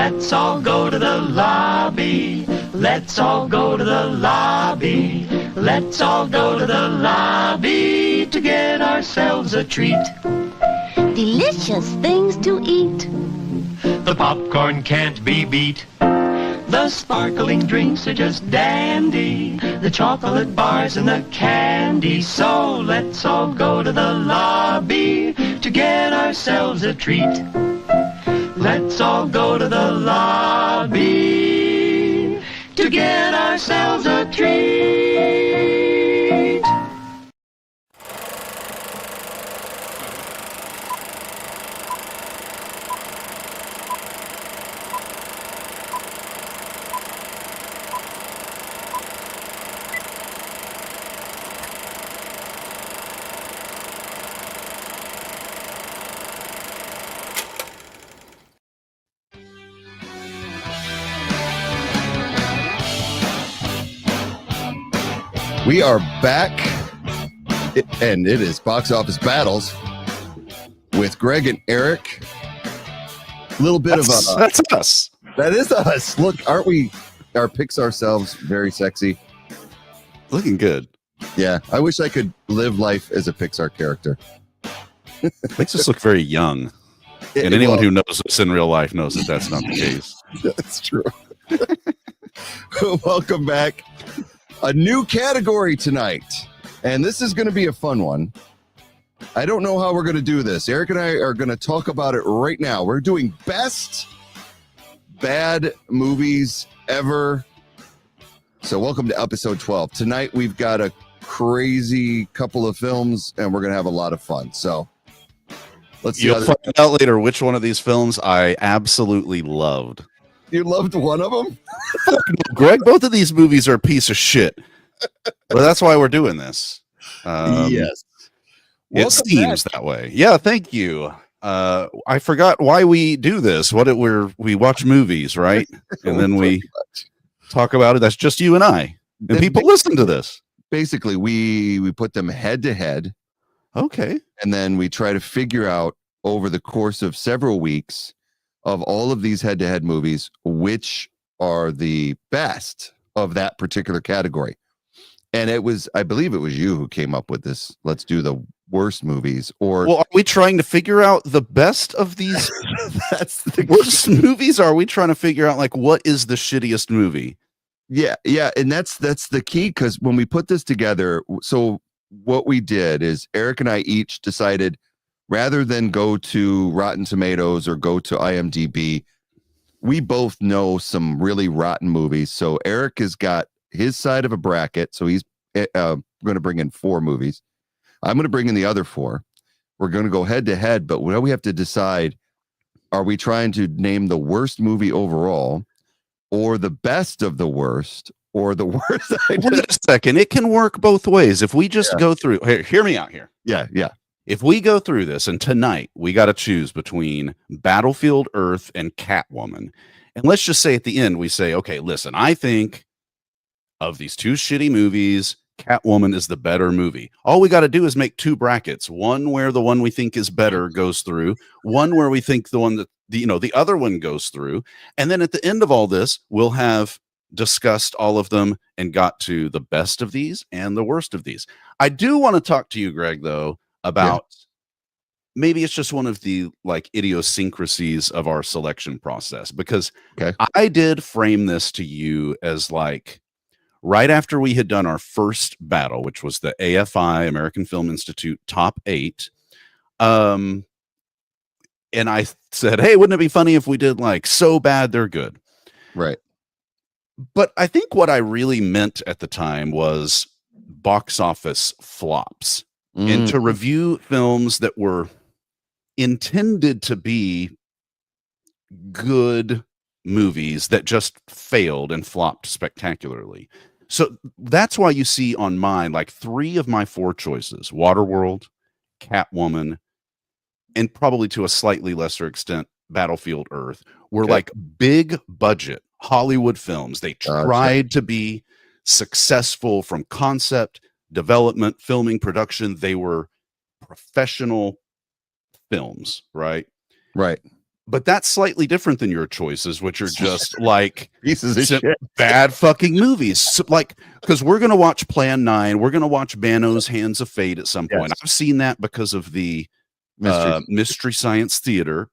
Let's all go to the lobby. Let's all go to the lobby. Let's all go to the lobby to get ourselves a treat. Delicious things to eat. The popcorn can't be beat. The sparkling drinks are just dandy. The chocolate bars and the candy. So let's all go to the lobby to get ourselves a treat. Let's all go to the lobby to get ourselves a treat. We are back, and it is Box Office Battles with Greg and Eric. A little bit of a... That's us. That is us. Look, aren't we, our picks ourselves, very sexy? Looking good. Yeah, I wish I could live life as a Pixar character. Makes us look very young. And anyone who knows us in real life knows that that's not the case. That's true. Welcome back. A new category tonight, and this is going to be a fun one. I don't know how we're going to do this. Eric and I are going to talk about it right now. We're doing best bad movies ever. So welcome to episode 12. Tonight we've got a crazy couple of films, and we're going to have a lot of fun. So let's see. You'll find out later which one of these films I absolutely loved. You loved one of them? Greg, both of these movies are a piece of shit. But that's why we're doing this. Yes. It seems that way. Yeah, thank you. I forgot why we do this. We watch movies, right? And then we talk about it. That's just you and I. And people listen to this. Basically, we put them head to head. Okay. And then we try to figure out over the course of several weeks of all of these head-to-head movies, which are the best of that particular category. And I believe it was you who came up with this. Let's do the worst movies. Well, are we trying to figure out the best of these that's the worst movies? Or are we trying to figure out like what is the shittiest movie? Yeah. And that's the key, because when we put this together, so what we did is Eric and I each decided, rather than go to Rotten Tomatoes or go to IMDb, we both know some really rotten movies. So Eric has got his side of a bracket. So he's going to bring in 4 movies. I'm going to bring in the other 4. We're going to go head to head. But what we have to decide, are we trying to name the worst movie overall, or the best of the worst, or the worst? Wait a second. It can work both ways. If we just go through, hear me out here. Yeah. If we go through this, and tonight we got to choose between Battlefield Earth and Catwoman, and let's just say at the end we say, okay, listen, I think of these 2 shitty movies, Catwoman is the better movie. All we got to do is make 2 brackets, one where the one we think is better goes through, one where we think the one that the other one goes through, and then at the end of all this, we'll have discussed all of them and got to the best of these and the worst of these. I do want to talk to you, Greg, though, about maybe it's just one of the like idiosyncrasies of our selection process, because I did frame this to you as like right after we had done our first battle, which was the AFI, American Film Institute top 8. And I said, hey, wouldn't it be funny if we did like so bad they're good? Right. But I think what I really meant at the time was box office flops. And to review films that were intended to be good movies that just failed and flopped spectacularly. So that's why you see on mine, like 3 of my 4 choices, Waterworld, Catwoman, and probably to a slightly lesser extent, Battlefield Earth, were like big budget Hollywood films. They tried to be successful from concept, development, filming, production. They were professional films, right? Right. But that's slightly different than your choices, which are just like Pieces of shit. bad fucking movies. So, like, because we're gonna watch Plan 9, we're gonna watch Bano's Hands of Fate at some point. Yes. I've seen that because of the Mystery. Mystery Science Theater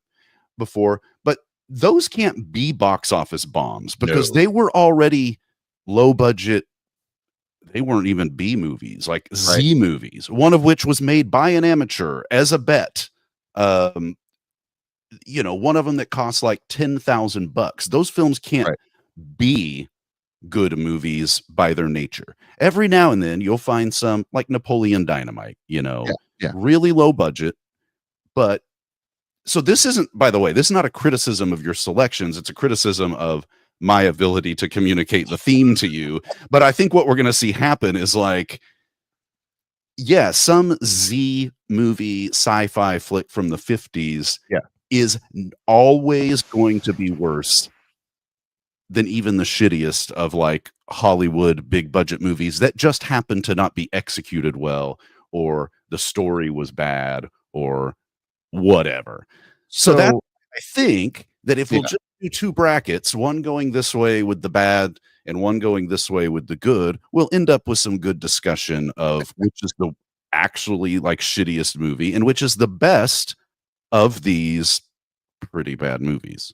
before, but those can't be box office bombs because No. they were already low budget. They weren't even B movies, like Z movies, one of which was made by an amateur as a bet. One of them that costs like $10,000. Those films can't be good movies by their nature. Every now and then you'll find some like Napoleon Dynamite, really low budget. But so this isn't, by the way, this is not a criticism of your selections. It's a criticism of my ability to communicate the theme to you. But I think what we're going to see happen is like, some Z movie sci-fi flick from the 50s is always going to be worse than even the shittiest of like Hollywood big budget movies that just happen to not be executed well, or the story was bad, or whatever. So that, I think that if we'll just do two brackets, one going this way with the bad and one going this way with the good, we'll end up with some good discussion of which is the actually like shittiest movie and which is the best of these pretty bad movies.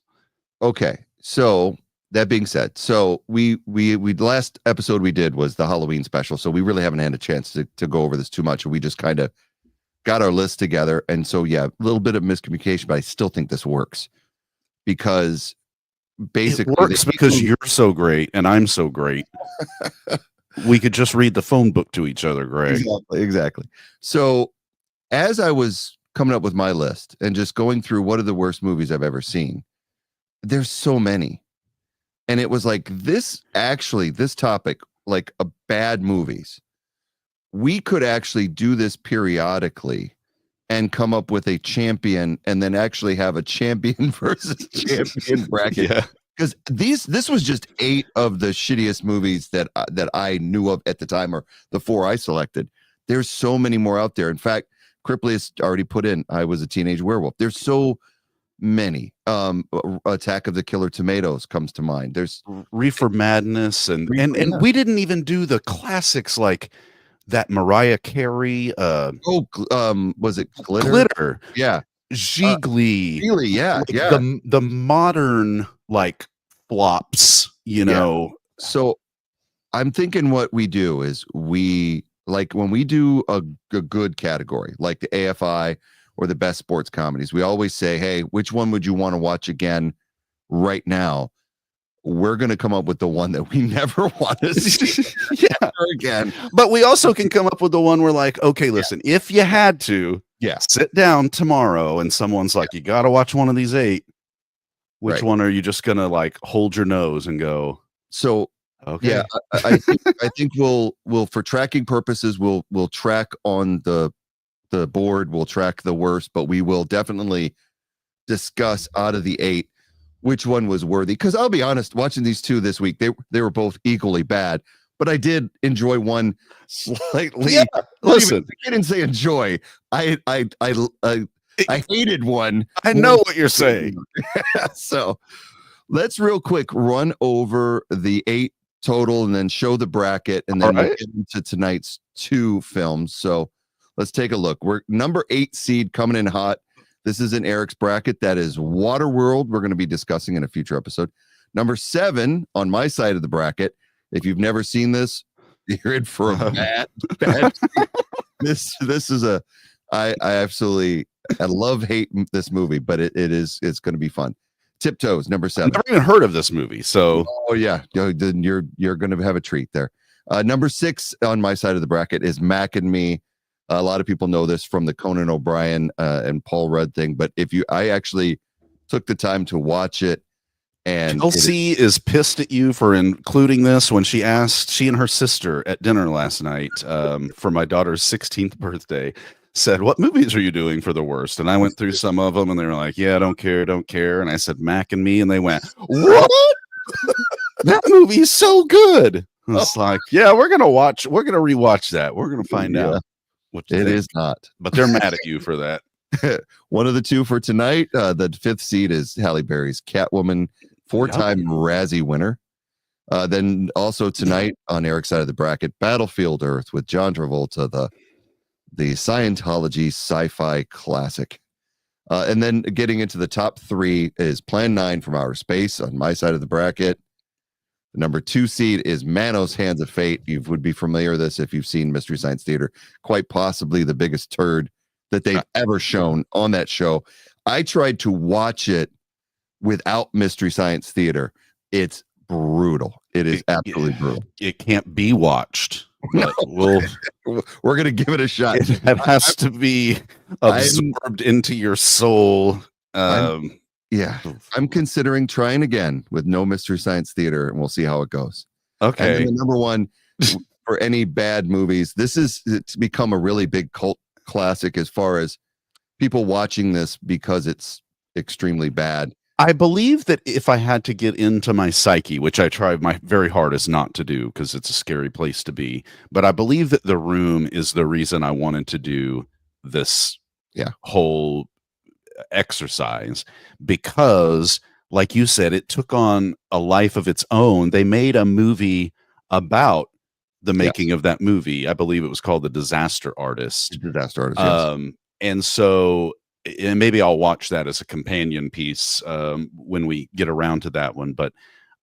Okay. So that being said, so we the last episode we did was the Halloween special. So we really haven't had a chance to go over this too much. We just kind of got our list together. And so, a little bit of miscommunication, but I still think this works because basically it works because you're so great and I'm so great. We could just read the phone book to each other, Greg. Exactly. So as I was coming up with my list and just going through what are the worst movies I've ever seen, there's so many. And it was like this topic, like bad movies, we could actually do this periodically and come up with a champion and then actually have a champion versus champion bracket. Because this was just 8 of the shittiest movies that I knew of at the time, or the 4 I selected. There's so many more out there. In fact, Cripley has already put in I Was a Teenage Werewolf. There's so many. Attack of the Killer Tomatoes comes to mind. There's Reefer Madness, and we didn't even do the classics like that Mariah Carey. Was it Glitter? Glitter. Yeah. Gigli. Really? Yeah. Like yeah. The modern like flops, So I'm thinking what we do is we like when we do a good category like the AFI or the best sports comedies, we always say, hey, which one would you want to watch again right now? We're going to come up with the one that we never want to see again. But we also can come up with the one where like, okay, listen, if you had to sit down tomorrow and someone's like, you got to watch one of these 8, which one are you just going to like hold your nose and go? So, okay. I think we'll for tracking purposes, we'll track on the board, we'll track the worst, but we will definitely discuss out of the 8 which one was worthy. Because I'll be honest, watching these 2 this week, they were both equally bad, but I did enjoy one slightly. Yeah, listen, I didn't say enjoy. I hated one. I know what you're saying. So let's real quick run over the 8 total and then show the bracket, and then we'll get into tonight's 2 films. So let's take a look. We're number 8 seed coming in hot. This is in Eric's bracket. That is Waterworld. We're going to be discussing in a future episode. Number 7 on my side of the bracket. If you've never seen this, you're in for a bad. This is I love-hate this movie, but it's going to be fun. Tiptoes, number 7. I've never even heard of this movie, so then you're going to have a treat there. Number 6 on my side of the bracket is Mac and Me. A lot of people know this from the Conan O'Brien and Paul Rudd thing, but I actually took the time to watch it. And Kelsey is pissed at you for including this when she and her sister at dinner last night for my daughter's 16th birthday said, what movies are you doing for the worst? And I went through some of them and they were like, yeah, don't care. And I said, Mac and Me. And they went, what? That movie is so good. It's like, yeah, we're going to rewatch that. We're going to find out. It is not. But they're mad at you for that. One of the two for tonight. The fifth seed is Halle Berry's Catwoman, four-time Razzie winner. Then also tonight on Eric's side of the bracket, Battlefield Earth with John Travolta, the Scientology sci-fi classic. And then getting into the top three is Plan 9 from Outer Space on my side of the bracket. The number 2 seed is Manos Hands of Fate. You would be familiar with this if you've seen Mystery Science Theater. Quite possibly the biggest turd that they've ever shown on that show. I tried to watch it without Mystery Science Theater. It's brutal. It is absolutely brutal. It can't be watched. But we're going to give it a shot. It has to be absorbed into your soul. I'm considering trying again with no Mystery Science Theater, and we'll see how it goes. Okay. And then the number one for any bad movies, it's become a really big cult classic as far as people watching this because it's extremely bad. I believe that if I had to get into my psyche, which I try my very hardest not to do because it's a scary place to be, but I believe that The Room is the reason I wanted to do this whole exercise, because like you said, it took on a life of its own. They made a movie about the making of that movie. I believe it was called The Disaster Artist. Yes. And so, and maybe I'll watch that as a companion piece when we get around to that one. But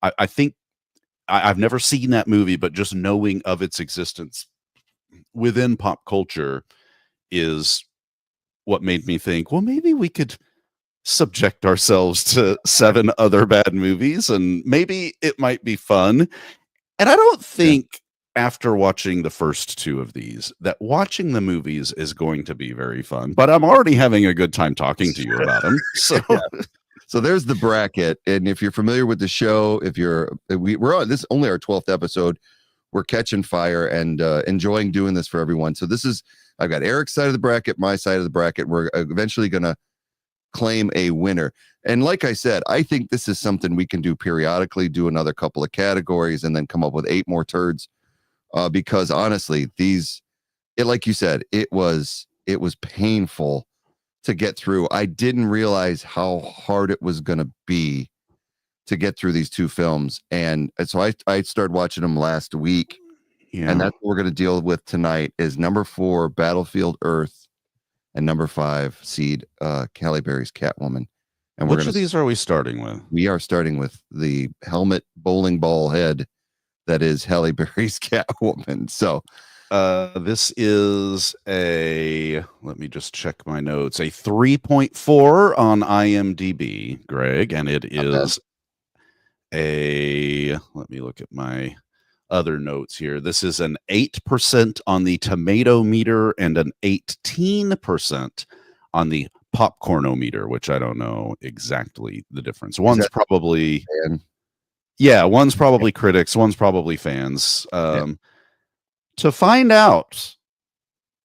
I think I've never seen that movie, but just knowing of its existence within pop culture is what made me think, well, maybe we could subject ourselves to 7 other bad movies and maybe it might be fun. And I don't think after watching the first 2 of these that watching the movies is going to be very fun, but I'm already having a good time talking to you about them. So So there's the bracket. And if you're familiar with the show, we're on this only our 12th episode, we're catching fire and enjoying doing this for everyone. So I've got Eric's side of the bracket, my side of the bracket. We're eventually going to claim a winner. And like I said, I think this is something we can do periodically, do another couple of categories and then come up with 8 more turds. Because honestly, like you said, it was painful to get through. I didn't realize how hard it was going to be to get through these 2 films. And so I started watching them last week. Yeah. And that's what we're going to deal with tonight is number 4, Battlefield Earth, and number 5 seed, Halle Berry's Catwoman. And which of these are we starting with? We are starting with the helmet bowling ball head that is Halle Berry's Catwoman. So this is let me just check my notes, a 3.4 on IMDb, Greg, and it is let me look at my other notes here. This is an 8% on the tomato meter and an 18% on the popcornometer, which I don't know exactly the difference. One's probably one's probably critics, one's probably fans. To find out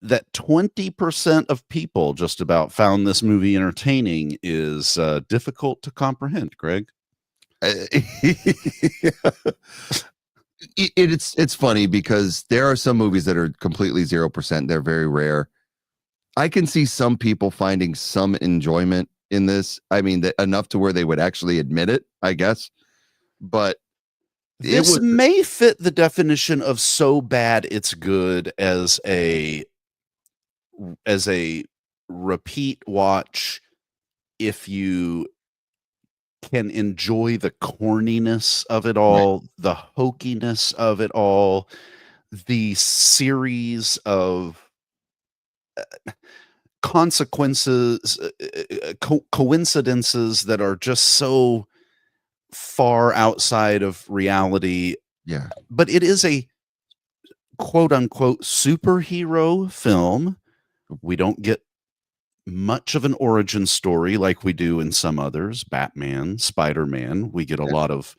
that 20% of people just about found this movie entertaining is difficult to comprehend, Greg. It's funny because there are some movies that are completely 0%. They're very rare. I can see some people finding some enjoyment in this. I mean, enough to where they would actually admit it, I guess. But this may fit the definition of so bad it's good as a repeat watch if you can enjoy the corniness of it all, the hokiness of it all, the series of consequences, coincidences that are just so far outside of reality. Yeah. But it is a quote unquote superhero film. We don't get much of an origin story like we do in some others, Batman, Spider-Man. We get a lot of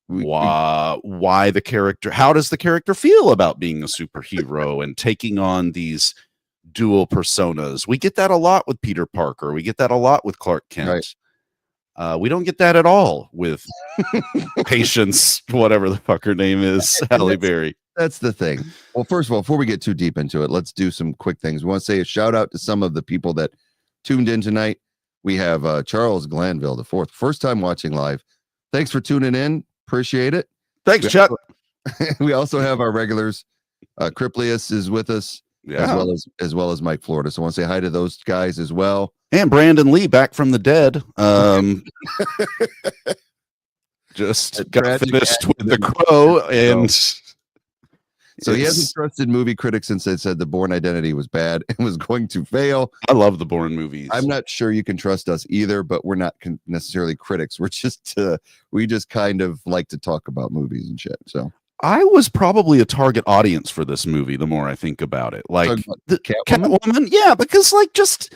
why the character, how does the character feel about being a superhero and taking on these dual personas. We get that a lot with Peter Parker. We get that a lot with Clark Kent. Right. We don't get that at all with Patience, whatever the fuck her name is, Halle Berry. That's the thing. Well, first of all, before we get too deep into it, let's do some quick things. We want to say a shout out to some of the people that tuned in tonight. We have Charles Glanville the fourth, first time watching live. Thanks for tuning in. Appreciate it. Thanks, Chuck. We also have our regulars. Criplius is with us, as well as Mike Florida. So I want to say hi to those guys as well. And Brandon Lee back from the dead. Just got finished with The Crow, and so he hasn't trusted movie critics since they said The Bourne Identity was bad and was going to fail. I love the Bourne movies. I'm not sure you can trust us either, but we're not necessarily critics. We're just we just kind of like to talk about movies and shit. So I was probably a target audience for this movie. The more I think about it, like the Catwoman, yeah, because like just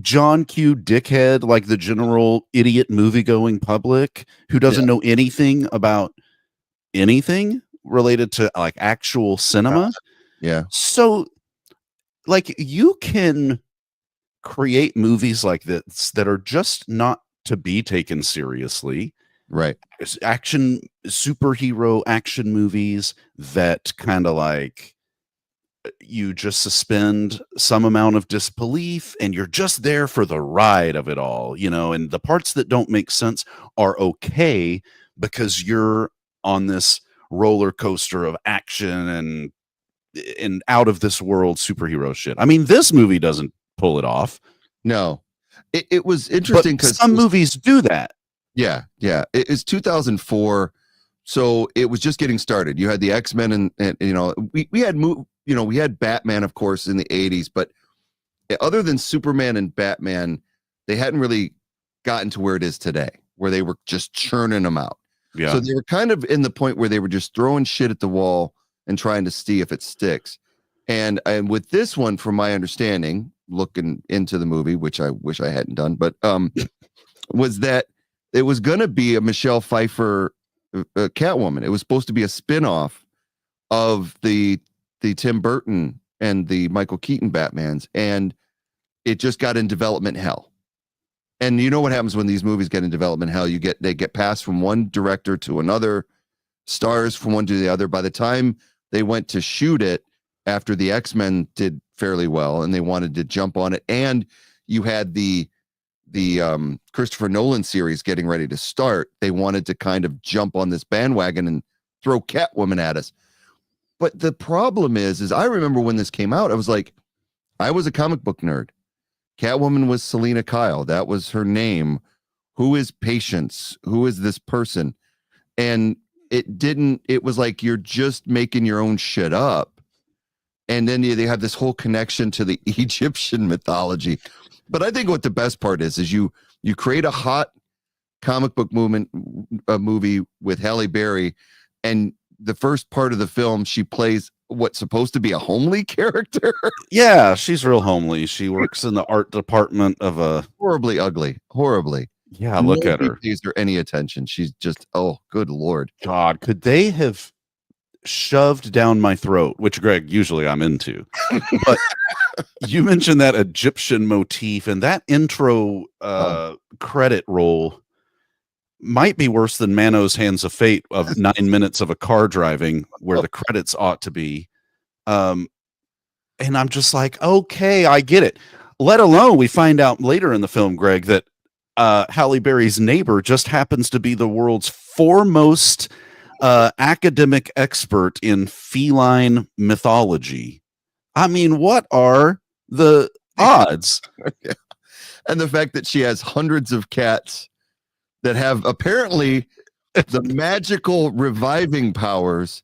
John Q. Dickhead, like the general idiot movie-going public who doesn't know anything about anything related to like actual cinema. Yeah. So like you can create movies like this that are just not to be taken seriously. Right. It's superhero action movies that kind of like you just suspend some amount of disbelief and you're just there for the ride of it all, and the parts that don't make sense are okay because you're on this roller coaster of action and out of this world superhero shit. I mean, this movie doesn't pull it off. No, it was interesting because some movies do that. Yeah. It is 2004, so it was just getting started. You had the X-Men, and we had Batman, of course, in the 80s, but other than Superman and Batman, they hadn't really gotten to where it is today, where they were just churning them out. Yeah. So they were kind of in the point where they were just throwing shit at the wall and trying to see if it sticks. And with this one, from my understanding, looking into the movie, which I wish I hadn't done, but was that it was going to be a Michelle Pfeiffer Catwoman. It was supposed to be a spin-off of the Tim Burton and the Michael Keaton Batmans, and it just got in development hell. And you know what happens when these movies get in development hell? They get passed from one director to another, stars from one to the other. By the time they went to shoot it, after the X-Men did fairly well, and they wanted to jump on it, and you had the Christopher Nolan series getting ready to start, they wanted to kind of jump on this bandwagon and throw Catwoman at us. But the problem is I remember when this came out, I was like, I was a comic book nerd. Catwoman was Selena Kyle. That was her name. Who is Patience? Who is this person? And it was like you're just making your own shit up. And then they have this whole connection to the Egyptian mythology. But I think what the best part is you create a hot comic book movie with Halle Berry, and the first part of the film, she plays what's supposed to be a homely character. Yeah, she's real homely. She works in the art department of a horribly ugly. Yeah, look at her. Pays her any attention. She's just, oh, good Lord. God, could they have shoved down my throat, which Greg, usually I'm into. But you mentioned that Egyptian motif, and that intro credit roll might be worse than Mano's Hands of Fate of 9 minutes of a car driving where the credits ought to be. And I'm just like, okay, I get it. Let alone we find out later in the film, Greg, that Halle Berry's neighbor just happens to be the world's foremost academic expert in feline mythology. I mean, what are the odds? Yeah. And the fact that she has hundreds of cats that have apparently the magical reviving powers.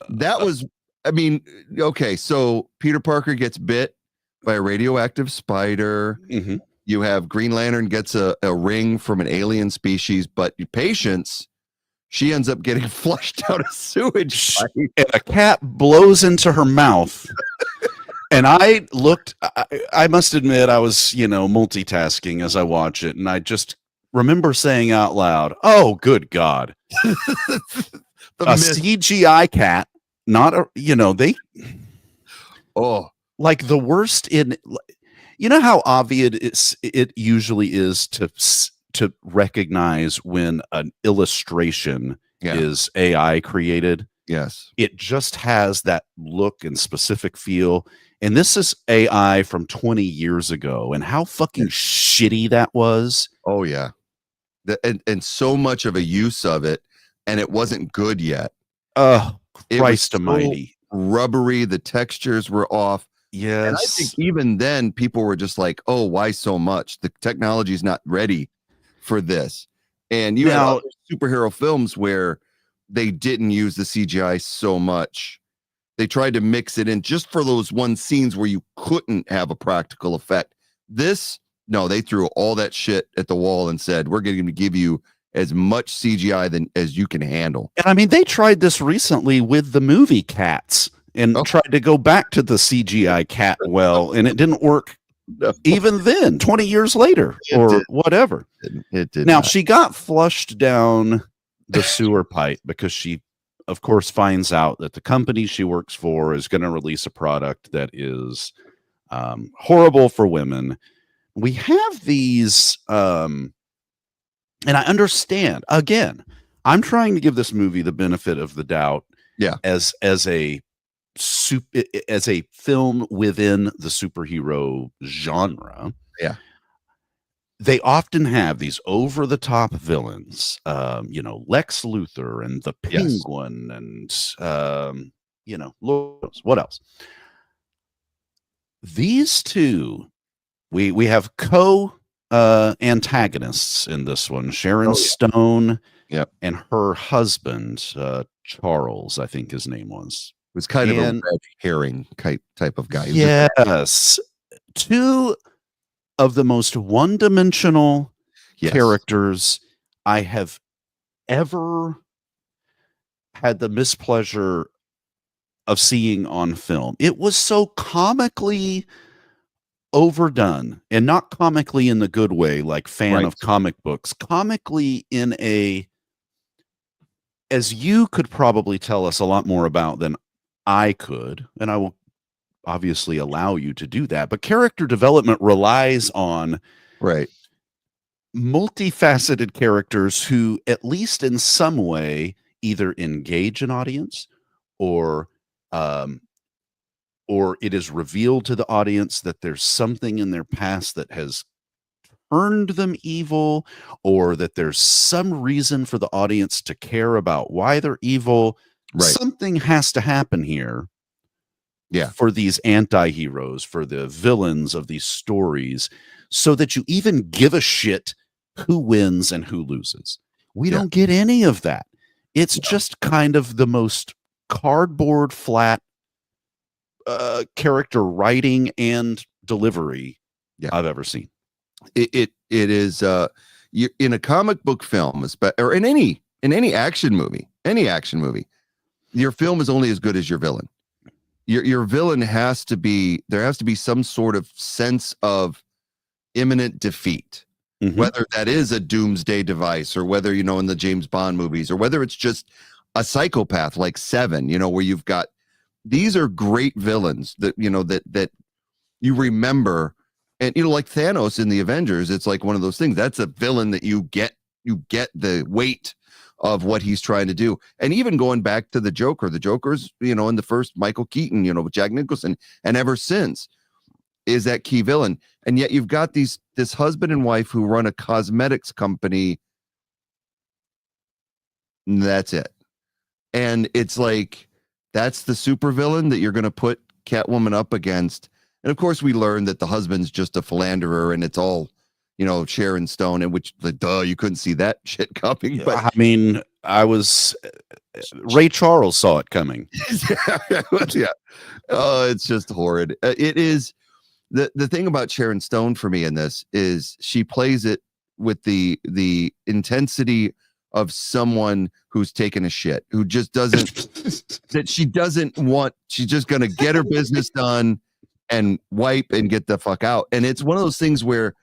That was, I mean, okay, so Peter Parker gets bit by a radioactive spider. Mm-hmm. You have Green Lantern gets a ring from an alien species, but Patience, she ends up getting flushed out of sewage. And a cat blows into her mouth. And I looked, I must admit, I was, multitasking as I watch it. And I just remember saying out loud, oh, good God. A CGI cat, not a, they. Oh. Like the worst in, how obvious it usually is to recognize when an illustration is AI created. Yes. It just has that look and specific feel. And this is AI from 20 years ago, and how fucking shitty that was. Oh yeah. And so much of a use of it, and it wasn't good yet. Oh, It was Christ almighty. rubbery, the textures were off. And I think Yes. even then people were just like, oh, why so much? The technology is not ready for this. And you had Now, other superhero films where they didn't use the CGI so much. They tried to mix it in just for those one scenes where you couldn't have a practical effect. This, no, they threw all that shit at the wall and said, we're going to give you as much CGI as you can handle. and I mean, they tried this recently with the movie Cats and tried to go back to the CGI cat well, and it didn't work even then, 20 years later or whatever. It did. Now, she got flushed down the sewer pipe because she, of course, finds out that the company she works for is going to release a product that is horrible for women. We have these, and I understand. Again, I'm trying to give this movie the benefit of the doubt. Yeah, as a film within the superhero genre. Yeah. They often have these over-the-top villains, Lex Luthor and the Penguin, and Lord knows what else. These two, we have antagonists in this one. Sharon Stone, and her husband, Charles, I think his name was. It was kind of a red herring type of guy. Yes, two of the most one-dimensional characters I have ever had the mispleasure of seeing on film. It was so comically overdone, and not comically in the good way, like fan of comic books, comically in as you could probably tell us a lot more about than I could, and I will obviously allow you to do that, but character development relies on multifaceted characters who, at least in some way, either engage an audience or it is revealed to the audience that there's something in their past that has turned them evil, or that there's some reason for the audience to care about why they're evil. Something has to happen here. Yeah. For these anti-heroes, for the villains of these stories, so that you even give a shit who wins and who loses. We don't get any of that. It's just kind of the most cardboard flat character writing and delivery I've ever seen. It is in a comic book film, or in any action movie, your film is only as good as your villain. Your villain there has to be some sort of sense of imminent defeat, whether that is a doomsday device, or whether, in the James Bond movies, or whether it's just a psychopath like Seven, where you've got, these are great villains that, that you remember. And, like Thanos in the Avengers, it's like one of those things. That's a villain that you get the weight of what he's trying to do. And even going back to the Joker's, in the first Michael Keaton, with Jack Nicholson, and ever since, is that key villain. And yet you've got this husband and wife who run a cosmetics company. And that's it. And it's like, that's the super villain that you're going to put Catwoman up against. And of course we learned that the husband's just a philanderer, and it's all, Sharon Stone, and which you couldn't see that shit coming. But I mean, Ray Charles saw it coming. Yeah. Oh, it's just horrid. It is the thing about Sharon Stone for me in this is she plays it with the intensity of someone who's taken a shit, who just doesn't that she doesn't want. She's just going to get her business done and wipe and get the fuck out. And it's one of those things where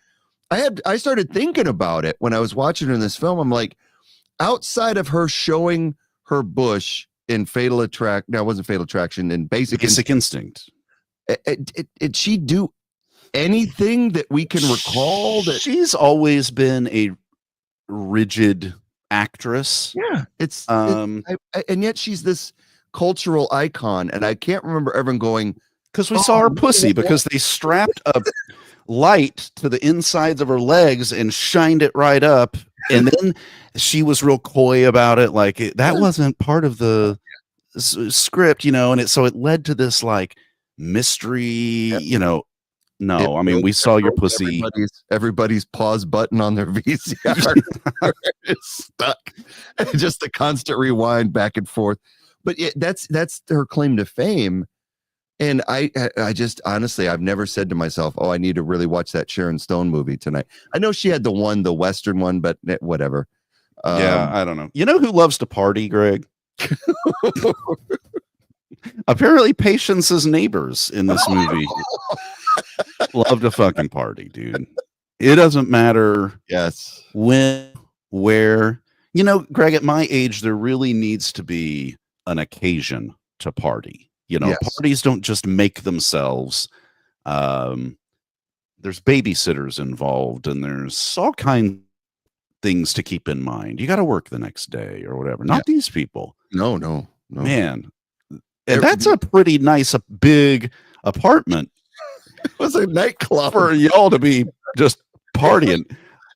I started thinking about it when I was watching her in this film. I'm like, outside of her showing her bush in Fatal Attraction, no, it wasn't Fatal Attraction, in Basic Instinct. Did she do anything that we can recall? That she's always been a rigid actress. Yeah, and yet she's this cultural icon, and I can't remember ever going, Because we saw her pussy because they strapped a light to the insides of her legs and shined it right up. And then she was real coy about it. Like that wasn't part of the script, and so it led to this like mystery, No, I mean, we saw your pussy. Everybody's pause button on their VCR is stuck. Just the constant rewind back and forth. But that's her claim to fame. And I just honestly, I've never said to myself, "Oh, I need to really watch that Sharon Stone movie tonight." I know she had the Western one, but whatever. Yeah, I don't know. You know who loves to party, Greg? Apparently, Patience's neighbors in this movie love to fucking party, dude. It doesn't matter. Yes. When, where, Greg, at my age, there really needs to be an occasion to party. Yes. Parties don't just make themselves. There's babysitters involved, and there's all kinds of things to keep in mind. You got to work the next day or whatever. Not these people. No. Man. And that's a pretty nice, big apartment. It was a nightclub for y'all to be just partying.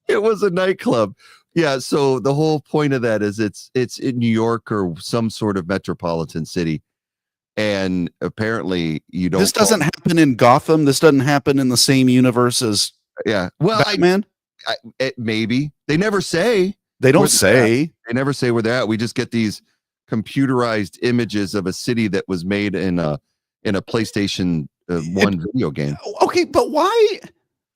It was a nightclub. Yeah. So the whole point of that is it's in New York or some sort of metropolitan city. And apparently you don't. This doesn't happen in Gotham. This doesn't happen in the same universe as Batman. Maybe they never say. They don't say. They never say where they're at. We just get these computerized images of a city that was made in a PlayStation 1 video game. Okay, but why?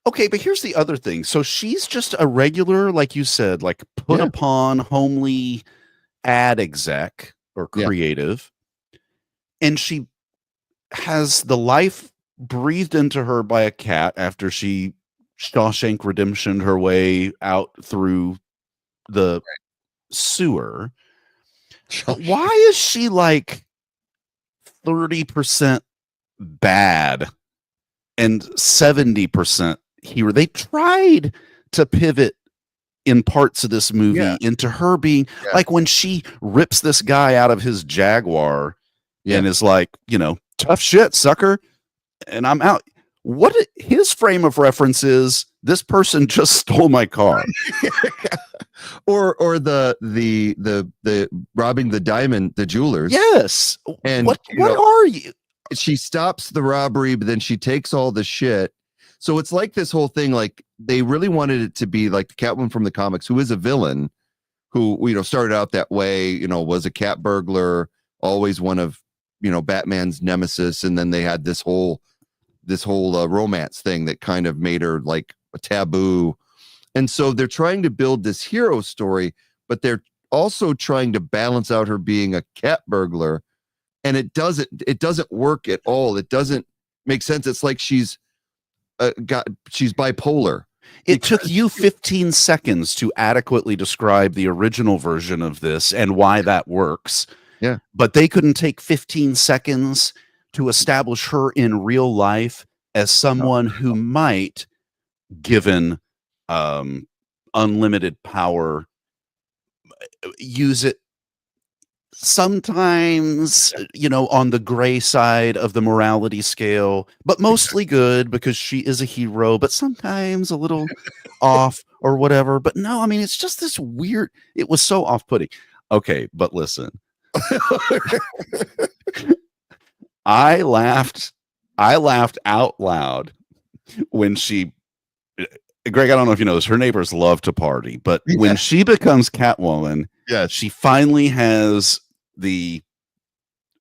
Okay, but here's the other thing. So she's just a regular, like you said, like put upon homely ad exec or creative. And she has the life breathed into her by a cat after she Shawshank Redemptioned her way out through the sewer. Why is she like 30% bad and 70% hero? They tried to pivot in parts of this movie into her being like when she rips this guy out of his Jaguar and is like, tough shit, sucker, and I'm out. What his frame of reference is, this person just stole my car. or the robbing the jewelers. Yes. And what are you? She stops the robbery, but then she takes all the shit. So it's like this whole thing, like they really wanted it to be like the Catwoman from the comics, who is a villain, who started out that way, was a cat burglar, always one of Batman's nemesis, and then they had this whole romance thing that kind of made her like a taboo. And so they're trying to build this hero story, but they're also trying to balance out her being a cat burglar, and it doesn't work at all. It doesn't make sense. It's like she's bipolar. It took you 15 seconds to adequately describe the original version of this and why that works. Yeah. But they couldn't take 15 seconds to establish her in real life as someone who might, given unlimited power, use it sometimes, on the gray side of the morality scale, but mostly good because she is a hero, but sometimes a little off or whatever. But no, I mean, it's just this weird, it was so off-putting. Okay, but listen. I laughed out loud when she, Greg, I don't know if you know this, her neighbors love to party, but when she becomes Catwoman, she finally has the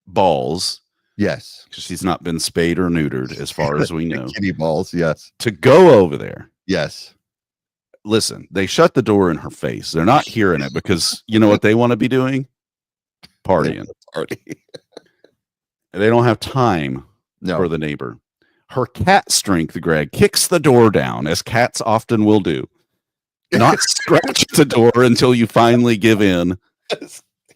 balls. Yes. Because she's not been spayed or neutered, as far as we know. Kitty balls, yes. To go over there. Yes. Listen, they shut the door in her face. They're not hearing it because you know what they want to be doing? Partying. They don't have time for the neighbor. Her cat strength, Greg, kicks the door down, as cats often will do. Not scratch the door until you finally give in.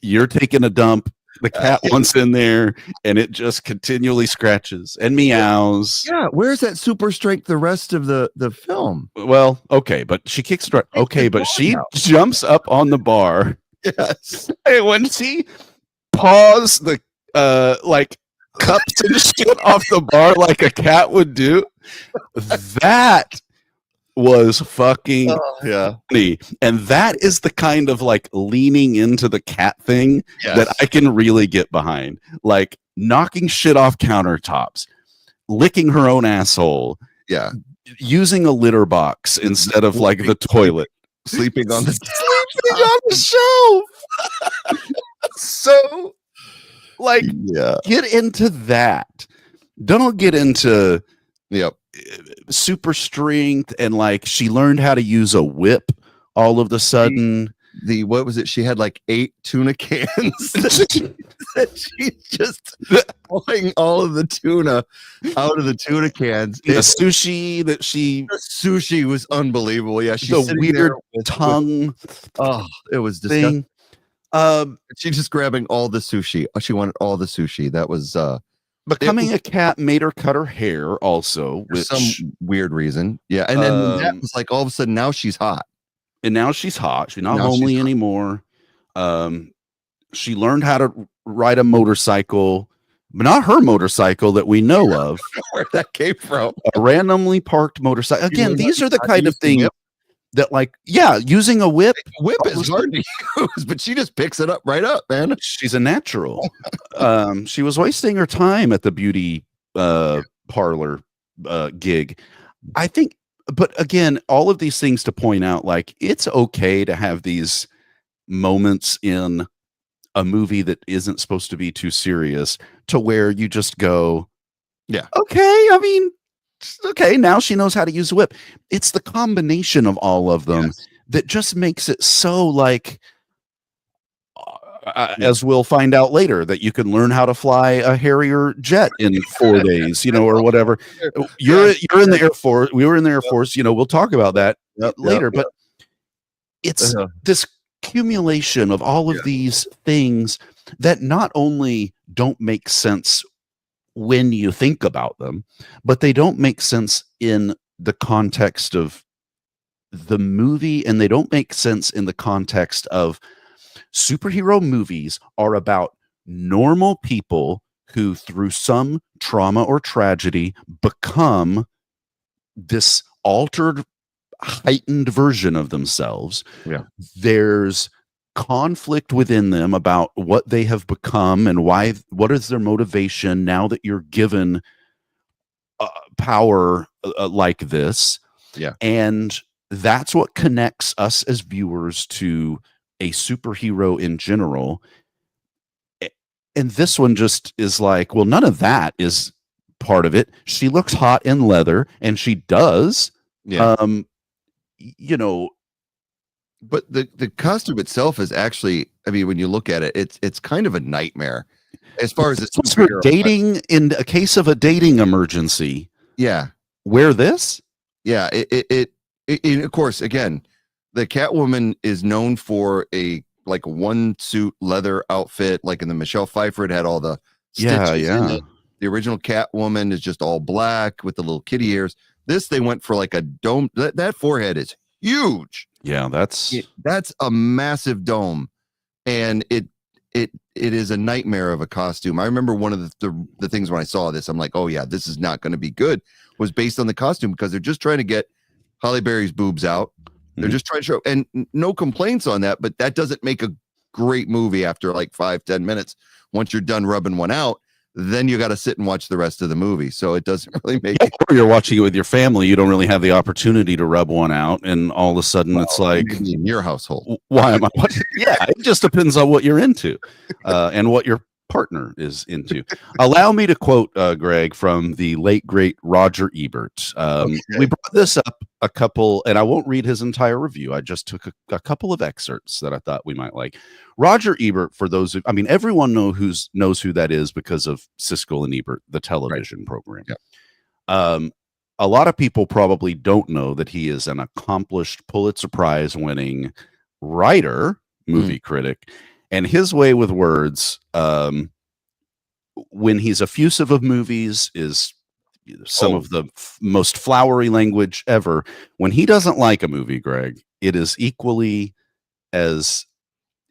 You're taking a dump. The cat wants in there, and it just continually scratches and meows. Yeah, where's that super strength the rest of the film? Well, okay, but she kicks. Okay, but she jumps up on the bar. Yes. And when she paws the like cups and shit off the bar like a cat would do. That was fucking Yeah. funny. And that is the kind of like leaning into the cat thing that I can really get behind. Like knocking shit off countertops, licking her own asshole. Yeah. Using a litter box instead of like the toilet. Sleeping on the shelf. So like get into that. Don't get into super strength and like she learned how to use a whip all of the sudden. What was it? She had like 8 tuna cans that she's just pulling all of the tuna out of the tuna cans. The sushi was unbelievable. Yeah, she's the weird tongue. It was disgusting. She's just grabbing all the sushi. She wanted all the sushi. That was becoming a cat made her cut her hair also, for some weird reason. Yeah, and then that was like all of a sudden now she's hot. And now she's hot. She's not homely anymore. She learned how to ride a motorcycle, but not her motorcycle that we know of. Where that came from? A randomly parked motorcycle. Again, these are the kind of things that, like, using a whip. Whip is hard to use, but she just picks it up right up, man. She's a natural. She was wasting her time at the beauty parlor gig. I think. But again, all of these things to point out, like, it's okay to have these moments in a movie that isn't supposed to be too serious to where you just go, okay, I mean, okay, now she knows how to use a whip. It's the combination of all of them that just makes it so like, as we'll find out later, that you can learn how to fly a Harrier jet in 4 days, or whatever. You're in the Air Force. We were in the Air Force. We'll talk about that later. But it's this accumulation of all of these things that not only don't make sense when you think about them, but they don't make sense in the context of the movie, and they don't make sense in the context of superhero movies are about normal people who, through some trauma or tragedy, become this altered, heightened version of themselves. There's conflict within them about what they have become and why. What is their motivation now that you're given power like this? And that's what connects us as viewers to a superhero in general. And this one just is like, well, none of that is part of it. She looks hot in leather, and she does. But the costume itself is actually, I mean, when you look at it, it's kind of a nightmare as far as it's for dating. In a case of a dating emergency, wear this. It of course, again, the Catwoman is known for a one suit leather outfit, like in the Michelle Pfeiffer. It had all the stitches in it. The original Catwoman is just all black with the little kitty ears. This, they went for like a dome. That forehead is huge. That's a massive dome, and it is a nightmare of a costume. I remember one of the things when I saw this, I'm like, oh yeah, this is not going to be good. Was based on the costume, because they're just trying to get Halle Berry's boobs out. They're just trying to show, and no complaints on that, but that doesn't make a great movie after like 5-10 minutes. Once you're done rubbing one out, then you got to sit and watch the rest of the movie. So it doesn't really make it. Or you're watching it with your family. You don't really have the opportunity to rub one out. And all of a sudden it's like, in your household, why am I watching? It just depends on what you're into and what your partner is into. Allow me to quote Greg from the late great Roger Ebert. We brought this up a couple, and I won't read his entire review. I just took a couple of excerpts that I thought we might like. Roger Ebert, for those who, I mean, everyone knows who that is because of Siskel and Ebert, the television program. A lot of people probably don't know that he is an accomplished Pulitzer Prize winning writer, movie critic. And his way with words, when he's effusive of movies, is some of the most flowery language ever. When he doesn't like a movie, Greg, it is equally as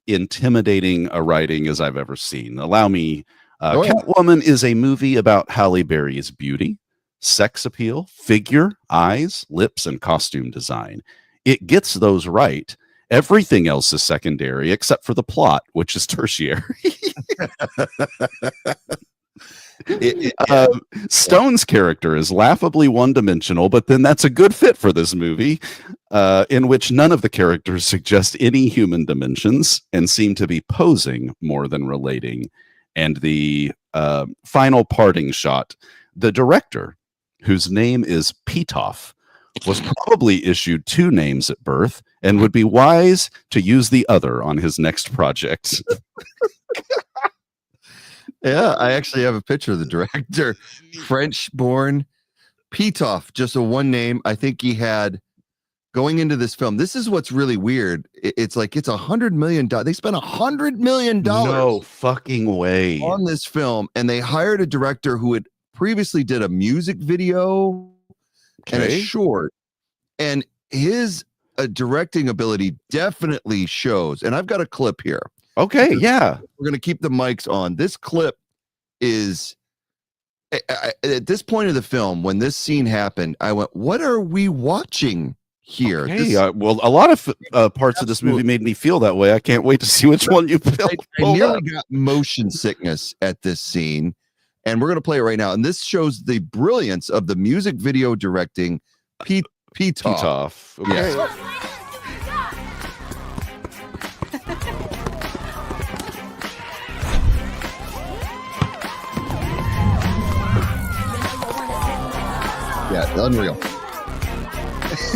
intimidating a writing as I've ever seen. Allow me Oh, yeah. Catwoman is a movie about Halle Berry's beauty, sex appeal, figure, eyes, lips, and costume design. It gets those right. Everything else is secondary except for the plot, which is tertiary. Stone's character is laughably one-dimensional, but then that's a good fit for this movie, in which none of the characters suggest any human dimensions and seem to be posing more than relating. And the final parting shot, the director, whose name is Pitoff, was probably issued 2 names at birth and would be wise to use the other on his next project. Yeah, I actually have a picture of the director. French-born Pitoff, just a one name. I think he had going into this film. This is what's really weird. It's like it's $100 million. They spent $100 million No fucking way on this film, and they hired a director who had previously did a music video and a short, and his directing ability definitely shows. And I've got a clip here. Okay, yeah. We're going to keep the mics on. This clip is at this point of the film, when this scene happened, I went, what are we watching here? Okay, well, a lot of parts of this movie made me feel that way. I can't wait to see which one you I nearly got motion sickness at this scene, and we're going to play it right now. And this shows the brilliance of the music video directing Pitoff. Okay. Yes. Yeah, unreal. It's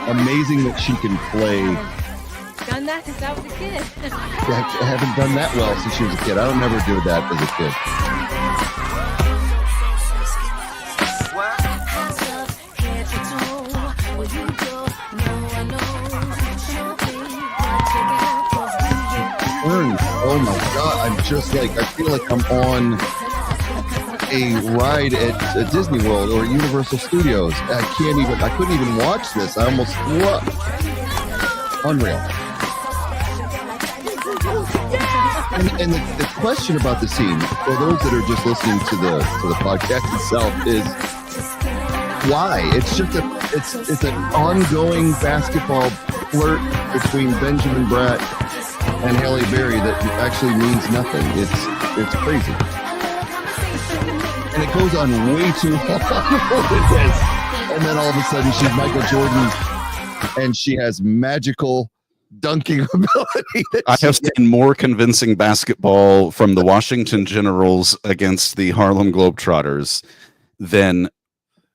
amazing that she can play. Done that since I was a kid. I haven't done that well since she was a kid. I don't never do that as a kid. Oh my God, I'm just like, I feel like I'm on a ride at Disney World or Universal Studios. I couldn't even watch this. I almost threw up. Unreal. And the question about the scene, for those that are just listening to the podcast itself, is why? It's just it's an ongoing basketball flirt between Benjamin Bratt and Halle Berry that actually means nothing. It's crazy. And it goes on way too long. And then all of a sudden she's Michael Jordan and she has magical dunking ability. I have seen more convincing basketball from the Washington Generals against the Harlem Globetrotters than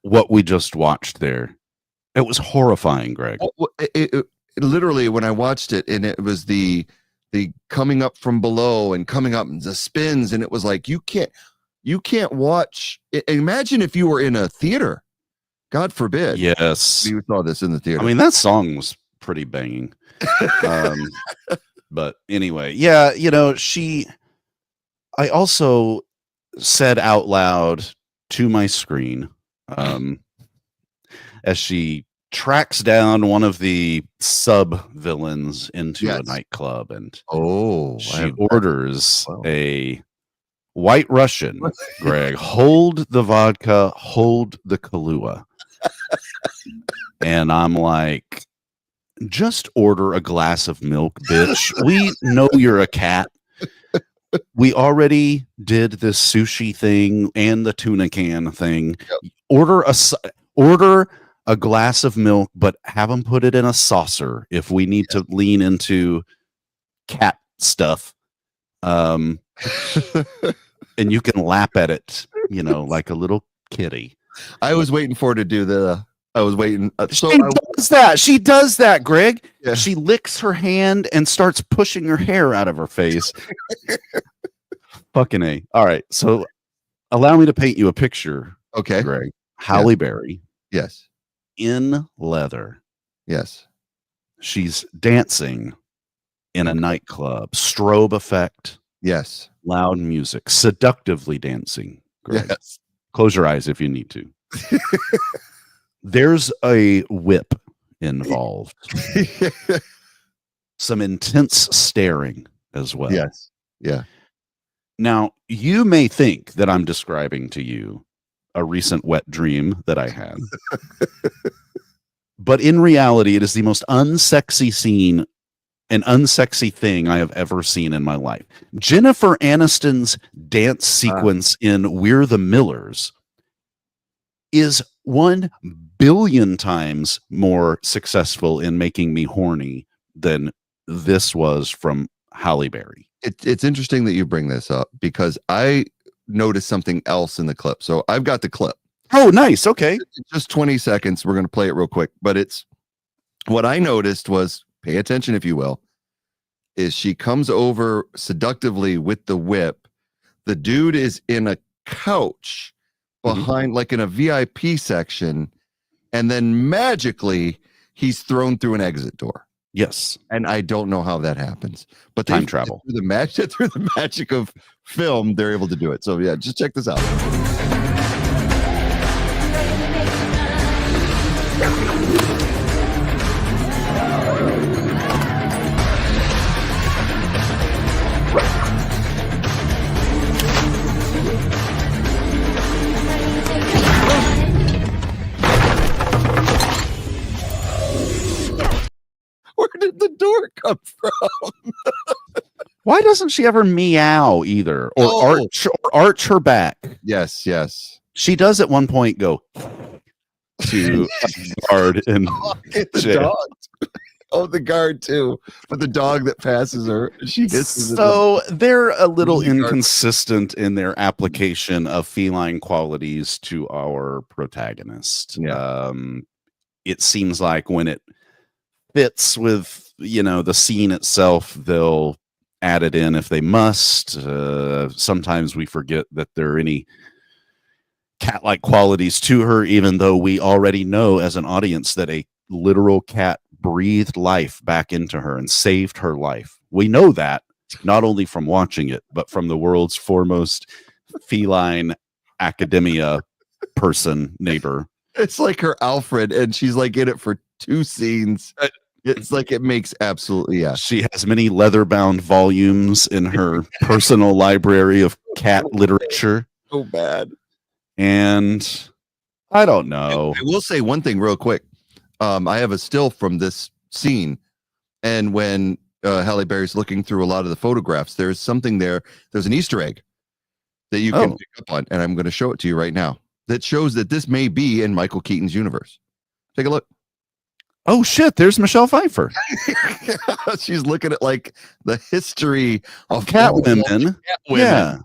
what we just watched there. It was horrifying, Greg. It literally, when I watched it, and it was the coming up from below and coming up and the spins, and it was like you can't watch. Imagine if you were in a theater. God forbid. Yes, you saw this in the theater. I mean, that song was pretty banging. But anyway, yeah, I also said out loud to my screen, as she tracks down one of the sub villains into a nightclub, and she orders a White Russian. Greg, hold the vodka, hold the Kahlua. And I'm like, just order a glass of milk, bitch. We know you're a cat. We already did this sushi thing and the tuna can thing. Yep. Order a glass of milk, but have them put it in a saucer if we need to lean into cat stuff. And you can lap at it, like a little kitty. I was waiting for her to do the. I was waiting. She does that, Greg. Yeah. She licks her hand and starts pushing her hair out of her face. Fucking A. All right. So allow me to paint you a picture. Okay. Greg. Halle Berry. Yes. In leather. Yes. She's dancing in a nightclub. Strobe effect. Yes. Loud music. Seductively dancing. Greg. Yes. Close your eyes if you need to. There's a whip involved. Some intense staring as well. Yes. Yeah. Now, you may think that I'm describing to you a recent wet dream that I had. But in reality, it is the most unsexy scene and unsexy thing I have ever seen in my life. Jennifer Aniston's dance sequence in We're the Millers is 1 billion times more successful in making me horny than this was from Halle Berry. It's interesting that you bring this up because I noticed something else in the clip. So I've got the clip. Oh, nice. Okay. It's just 20 seconds. We're going to play it real quick. But it's what I noticed was, pay attention if you will, is she comes over seductively with the whip. The dude is in a couch behind, like in a VIP section. And then magically, he's thrown through an exit door. Yes. And I don't know how that happens, but time travel through the magic of film, they're able to do it. So yeah, just check this out. Where did the door come from? Why doesn't she ever meow either, or arch her back? Yes, yes. She does at one point go to a guard and Get the dog. Oh, the guard too, but the dog that passes her, she hisses. So they're a little inconsistent in their application of feline qualities to our protagonist. Yeah. It seems like when it fits with, the scene itself, they'll add it in if they must. Sometimes we forget that there are any cat-like qualities to her, even though we already know as an audience that a literal cat breathed life back into her and saved her life. We know that not only from watching it, but from the world's foremost feline academia neighbor. It's like her Alfred, and she's like in it for 2 scenes. It's like it makes absolutely She has many leather-bound volumes in her personal library of cat literature. So bad. And I don't know. I will say one thing real quick. I have a still from this scene, and when Halle Berry's looking through a lot of the photographs, there's something there. There's an Easter egg that you can pick up on, and I'm going to show it to you right now. That shows that this may be in Michael Keaton's universe. Take a look. Oh shit! There's Michelle Pfeiffer. She's looking at like the history of Catwoman. Yeah.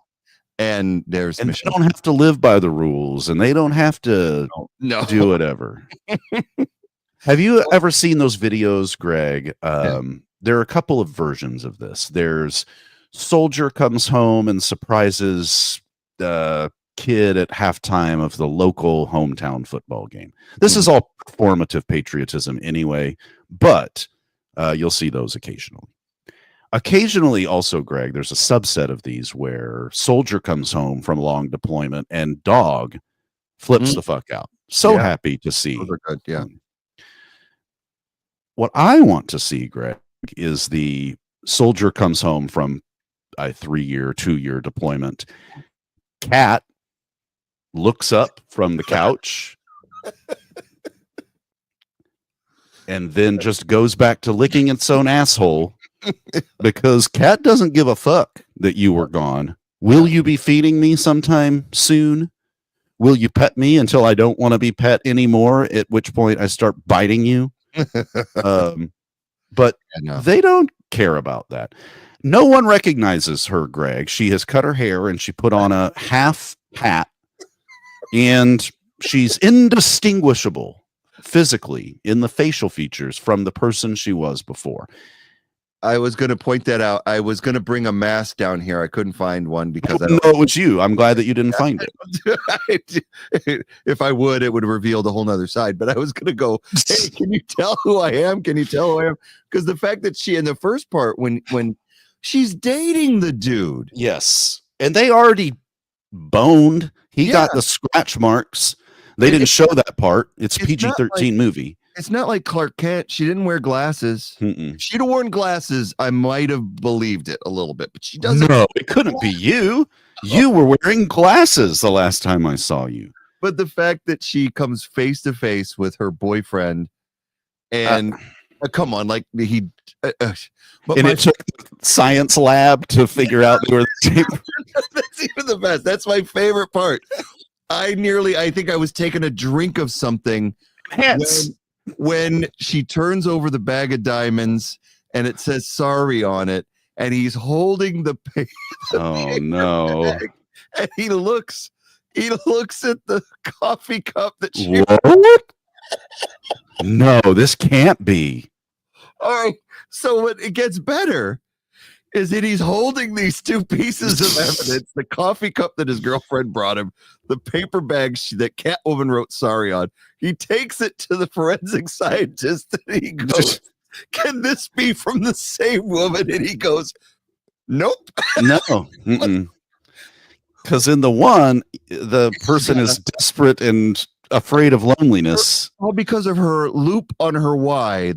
And there's and Michelle. They don't have to live by the rules, and they don't have to do whatever. Have you ever seen those videos, Greg? There are a couple of versions of this. There's soldier comes home and surprises the kid at halftime of the local hometown football game. This is all performative patriotism anyway, but you'll see those occasionally. Occasionally also, Greg, there's a subset of these where soldier comes home from long deployment and dog flips the fuck out. So happy to see. Those are good, yeah. What I want to see, Greg, is the soldier comes home from a 3-year, 2-year deployment. Cat looks up from the couch and then just goes back to licking its own asshole because Cat doesn't give a fuck that you were gone. Will you be feeding me sometime soon? Will you pet me until I don't want to be pet anymore, at which point I start biting you? But they don't care about that. No one recognizes her, Greg. She has cut her hair and she put on a half hat, and she's indistinguishable physically in the facial features from the person she was before. I was going to point that out. I was going to bring a mask down here. I couldn't find one because I don't know it was you. I'm glad that you didn't find it. If I would, it would have revealed a whole nother side. But I was going to go, hey, can you tell who I am? Can you tell who I am? Because the fact that she, in the first part, when she's dating the dude. Yes. And they already boned. He got the scratch marks. They didn't show that part. It's a PG-13 movie. It's not like Clark Kent. She didn't wear glasses. Mm-mm. If she'd have worn glasses, I might have believed it a little bit, but she doesn't. No, it couldn't be you. You were wearing glasses the last time I saw you. But the fact that she comes face to face with her boyfriend and come on, like he. But and it took science lab to figure out they were the same. That's even the best. That's my favorite part. I think I was taking a drink of something when she turns over the bag of diamonds and it says sorry on it, and he's holding the paper. Oh no! Bag, and he looks at the coffee cup that she. What? No, this can't be. All right. So what it gets better is that he's holding these two pieces of evidence: the coffee cup that his girlfriend brought him, the paper bag that Catwoman wrote sorry on. He takes it to the forensic scientist and he goes, "Can this be from the same woman?" And he goes, "Nope." No. Because in the one, the person is desperate and afraid of loneliness. All because of her loop on her Y.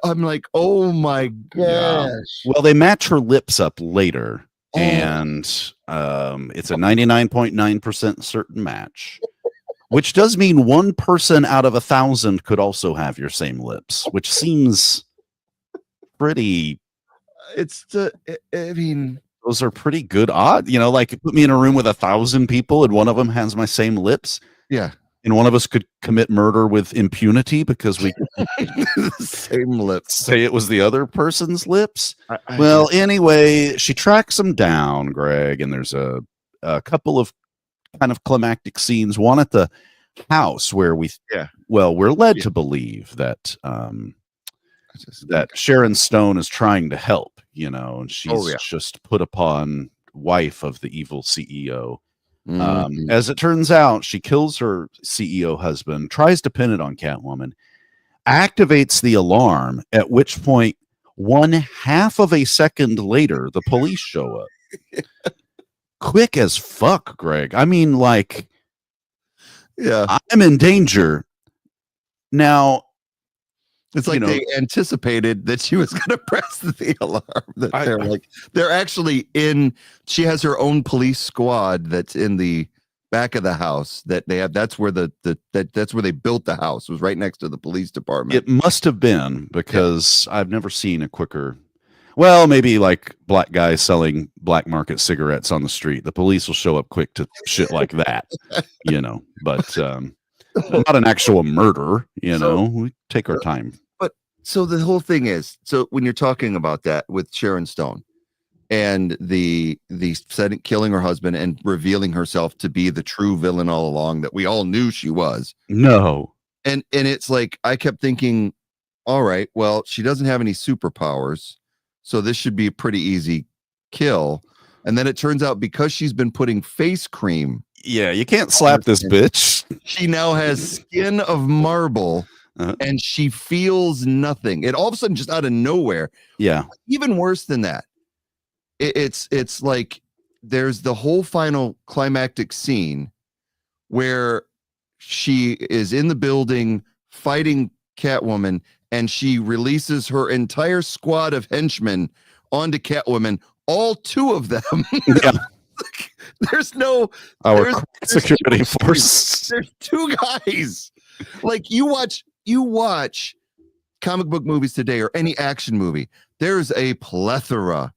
I'm like, oh my gosh. Yeah. Well, they match her lips up later, and it's a 99.9% certain match, which does mean one person out of 1,000 could also have your same lips, which seems pretty. I mean, those are pretty good odds. You know, like put me in a room with 1,000 people, and one of them has my same lips. Yeah. And one of us could commit murder with impunity because we same lips. Say it was the other person's lips. Well, anyway, she tracks him down, Greg, and there's a couple of kind of climactic scenes. One at the house where we're led to believe that that Sharon Stone is trying to help, you know, and she's just put upon wife of the evil CEO. As it turns out, she kills her CEO husband, tries to pin it on Catwoman, activates the alarm, at which point 1/2 of a second later, the police show up. Quick as fuck, Greg. I mean, like, I'm in danger. Now, it's like they anticipated that she was going to press the alarm. That they're actually in. She has her own police squad that's in the back of the house that they have. That's where that's where they built the house. It was right next to the police department. It must have been because I've never seen a quicker. Well, maybe like black guys selling black market cigarettes on the street. The police will show up quick to shit like that, you know. But not an actual murder, you know. We take our time. But so the whole thing is, so when you're talking about that with Sharon Stone and the killing her husband and revealing herself to be the true villain all along that we all knew she was. No. And it's like I kept thinking, all right, well, she doesn't have any superpowers, so this should be a pretty easy kill. And then it turns out because she's been putting face cream. Yeah, you can't slap this bitch. She now has skin of marble and she feels nothing. It all of a sudden just out of nowhere. Yeah. Even worse than that. It's like there's the whole final climactic scene where she is in the building fighting Catwoman and she releases her entire squad of henchmen onto Catwoman, all two of them. Yeah. There's no security force. There's two guys. Like you watch comic book movies today or any action movie. There's a plethora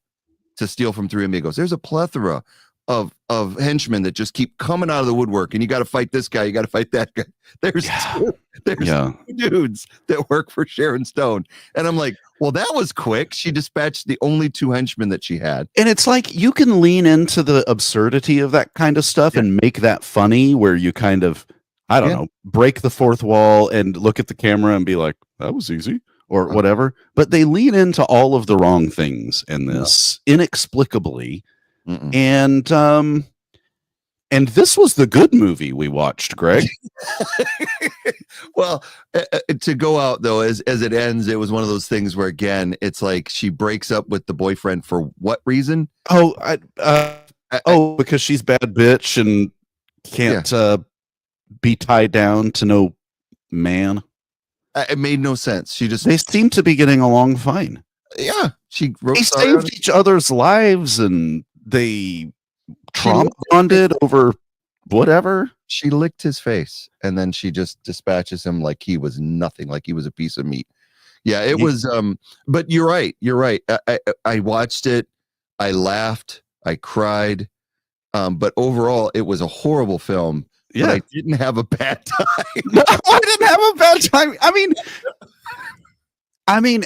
to steal from Three Amigos. There's a plethora of henchmen that just keep coming out of the woodwork, and you got to fight this guy, you got to fight that guy. There's two dudes that work for Sharon Stone, and I'm like, well, that was quick. She dispatched the only two henchmen that she had, and it's like you can lean into the absurdity of that kind of stuff and make that funny, where you kind of, I don't know, break the fourth wall and look at the camera and be like, that was easy. Or whatever, but they lean into all of the wrong things in this inexplicably, and this was the good movie we watched, Greg. Well, to go out though, as it ends, it was one of those things where again, it's like she breaks up with the boyfriend for what reason? Because she's bad bitch and can't be tied down to no man. It made no sense. She just They seem to be getting along fine. yeah. She wrote They sorry on saved it. each other's lives and they She trauma licked his bonded face. over whatever. She licked his face, and then she just dispatches him like he was nothing, like he was a piece of meat. Yeah, it Ye- was. But you're right. You're right. I watched it. I laughed. I cried. But overall, it was a horrible film. But Yeah. I didn't have a bad time. No, I didn't have a bad time. I mean,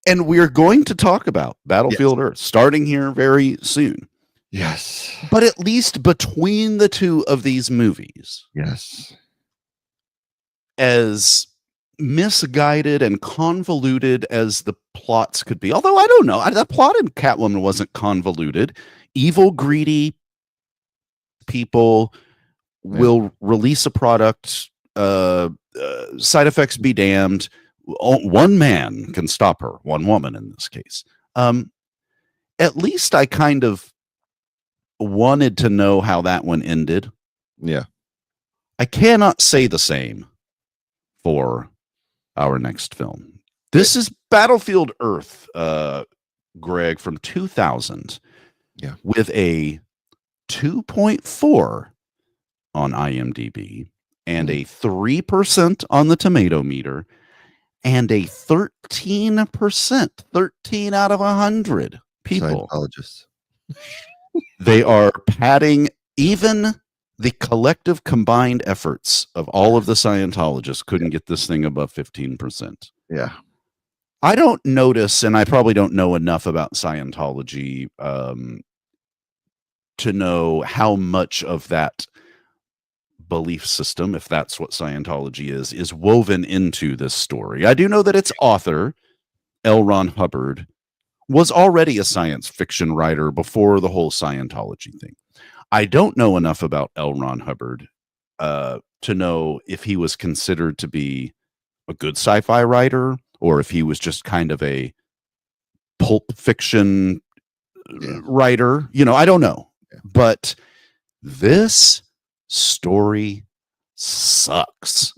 and we're going to talk about Battlefield Earth starting here very soon. Yes. But at least between the two of these movies, Yes. as misguided and convoluted as the plots could be, although I don't know, the plot in Catwoman wasn't convoluted. Evil, greedy people will release a product, side effects be damned. One man can stop her, one woman in this case. At least I kind of wanted to know how that one ended. Yeah. I cannot say the same for our next film. This is Battlefield Earth, Greg, from 2000. Yeah. With a 2.4 on IMDb and a 3% on the tomato meter and a 13%, 13 out of 100 people. Scientologists. They are patting even the collective combined efforts of all of the Scientologists couldn't get this thing above 15%. Yeah. I don't notice, and I probably don't know enough about Scientology to know how much of that belief system, if that's what Scientology is woven into this story. I do know that its author, L. Ron Hubbard, was already a science fiction writer before the whole Scientology thing. I don't know enough about L. Ron Hubbard to know if he was considered to be a good sci-fi writer or if he was just kind of a pulp fiction writer. You know, I don't know. But this story sucks.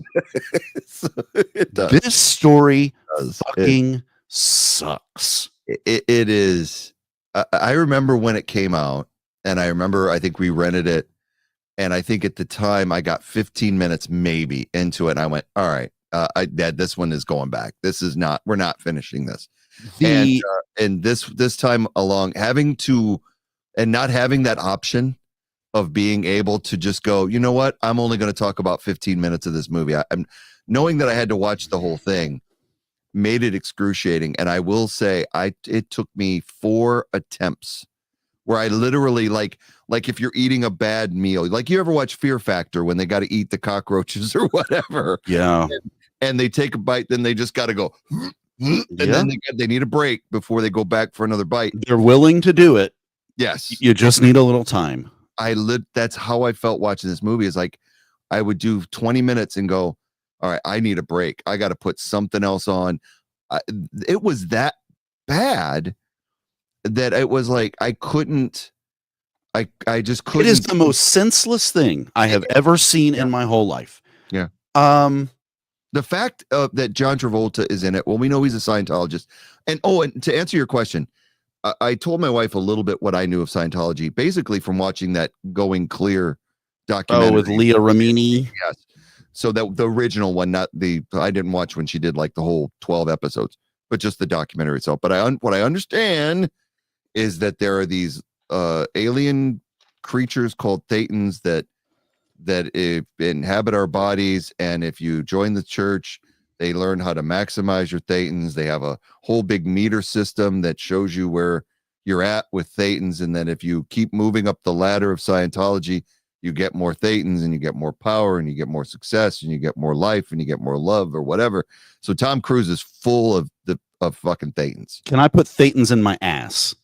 It does. This story does. fucking sucks. It is. I remember when it came out, and I remember I think we rented it, and I think at the time I got 15 minutes maybe into it, and I went, "All right, Dad, this one is going back. This is not. We're not finishing this." And this time along, having to and not having that option of being able to just go, you know what? I'm only going to talk about 15 minutes of this movie. I'm knowing that I had to watch the whole thing made it excruciating. And I will say it took me 4 attempts where I literally like if you're eating a bad meal, like you ever watch Fear Factor when they got to eat the cockroaches or whatever. Yeah. And they take a bite, then they just got to go, and then they need a break before they go back for another bite. They're willing to do it. Yes. You just need a little time. That's how I felt watching this movie, is like I would do 20 minutes and go, all right, I need a break. I got to put something else on. It was that bad that it was like I just couldn't. It is the most senseless thing I have ever seen in my whole life. Yeah. The fact that John Travolta is in it, well, we know he's a Scientologist. And to answer your question, I told my wife a little bit what I knew of Scientology, basically from watching that Going Clear documentary. Oh, with Leah Remini. Yes. So the original one, not I didn't watch when she did like the whole 12 episodes, but just the documentary itself. But what I understand is that there are these alien creatures called Thetans that inhabit our bodies, and if you join the church, they learn how to maximize your Thetans. They have a whole big meter system that shows you where you're at with Thetans, and then if you keep moving up the ladder of Scientology, you get more Thetans, and you get more power, and you get more success, and you get more life, and you get more love, or whatever. So Tom Cruise is full of fucking Thetans. Can I put Thetans in my ass?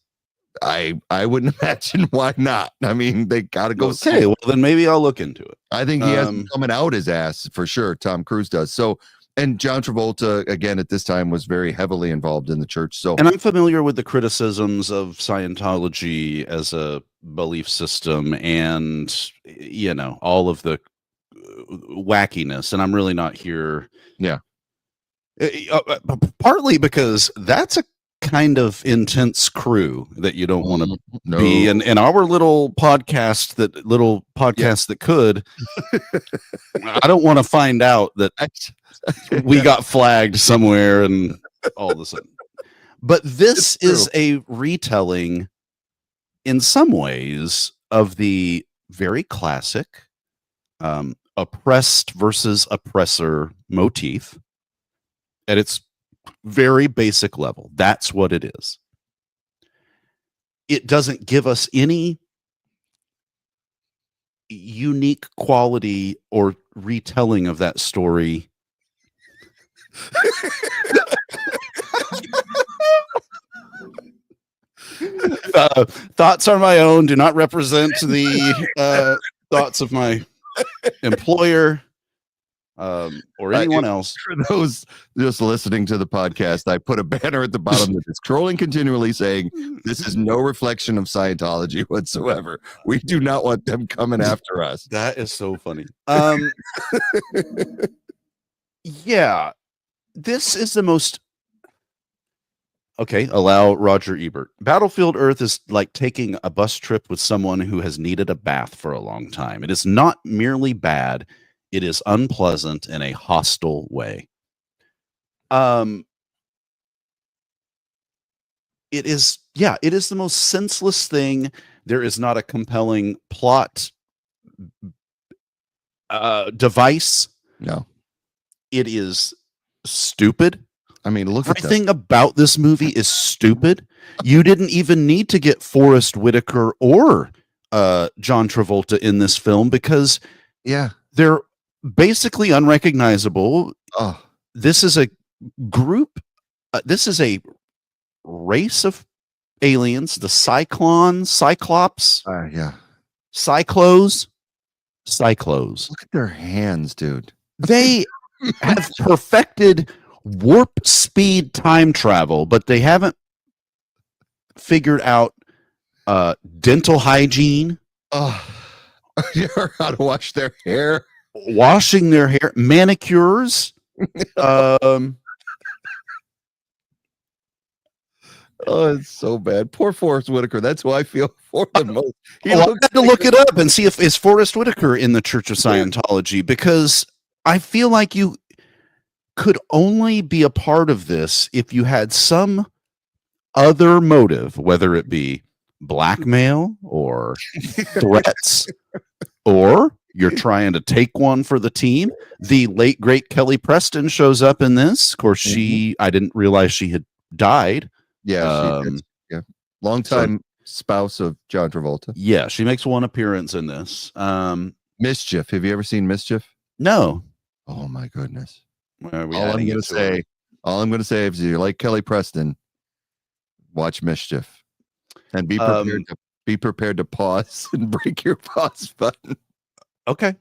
I wouldn't imagine why not. I mean, they gotta go. Okay, well then maybe I'll look into it. I think he has them coming out his ass for sure. Tom Cruise does. So, and John Travolta again at this time was very heavily involved in the church. So, and I'm familiar with the criticisms of Scientology as a belief system, and you know all of the wackiness. And I'm really not here, Partly because that's a kind of intense crew that you don't want to No. be in our little podcast that could. I don't want to find out that we got flagged somewhere and all of a sudden. But this is a retelling in some ways of the very classic oppressed versus oppressor motif at its very basic level. That's what it is. It doesn't give us any unique quality or retelling of that story. Thoughts are my own, do not represent the thoughts of my employer or anyone else. For those just listening to the podcast, I put a banner at the bottom that is scrolling continually saying, "This is no reflection of Scientology whatsoever. We do not want them coming after us." That is so funny. Yeah, this is the most... Okay, allow Roger Ebert. Battlefield Earth is like taking a bus trip with someone who has needed a bath for a long time. It is not merely bad, it is unpleasant in a hostile way. It is the most senseless thing. There is not a compelling plot device. No. It is stupid. I mean, look at everything about this movie is stupid. You didn't even need to get Forrest Whitaker or John Travolta in this film because they're basically unrecognizable. Oh. This is a group. This is a race of aliens. The Cyclops. Cyclos. Look at their hands, dude. They have perfected warp speed time travel, but they haven't figured out dental hygiene. How to wash their hair. Washing their hair, manicures. Oh, it's so bad. Poor Forrest Whitaker. That's who I feel for the most. I had to look it up and see if is Forrest Whitaker in the Church of Scientology, because I feel like you could only be a part of this if you had some other motive, whether it be blackmail or threats, or you're trying to take one for the team. The late great Kelly Preston shows up in this. Of course, I didn't realize she had died. Yeah, she did. Yeah, longtime spouse of John Travolta. Yeah, she makes one appearance in this. Mischief. Have you ever seen Mischief? No. Oh my goodness. All I'm going to say is, if you like Kelly Preston, watch Mischief, and be prepared to pause and break your pause button. Okay.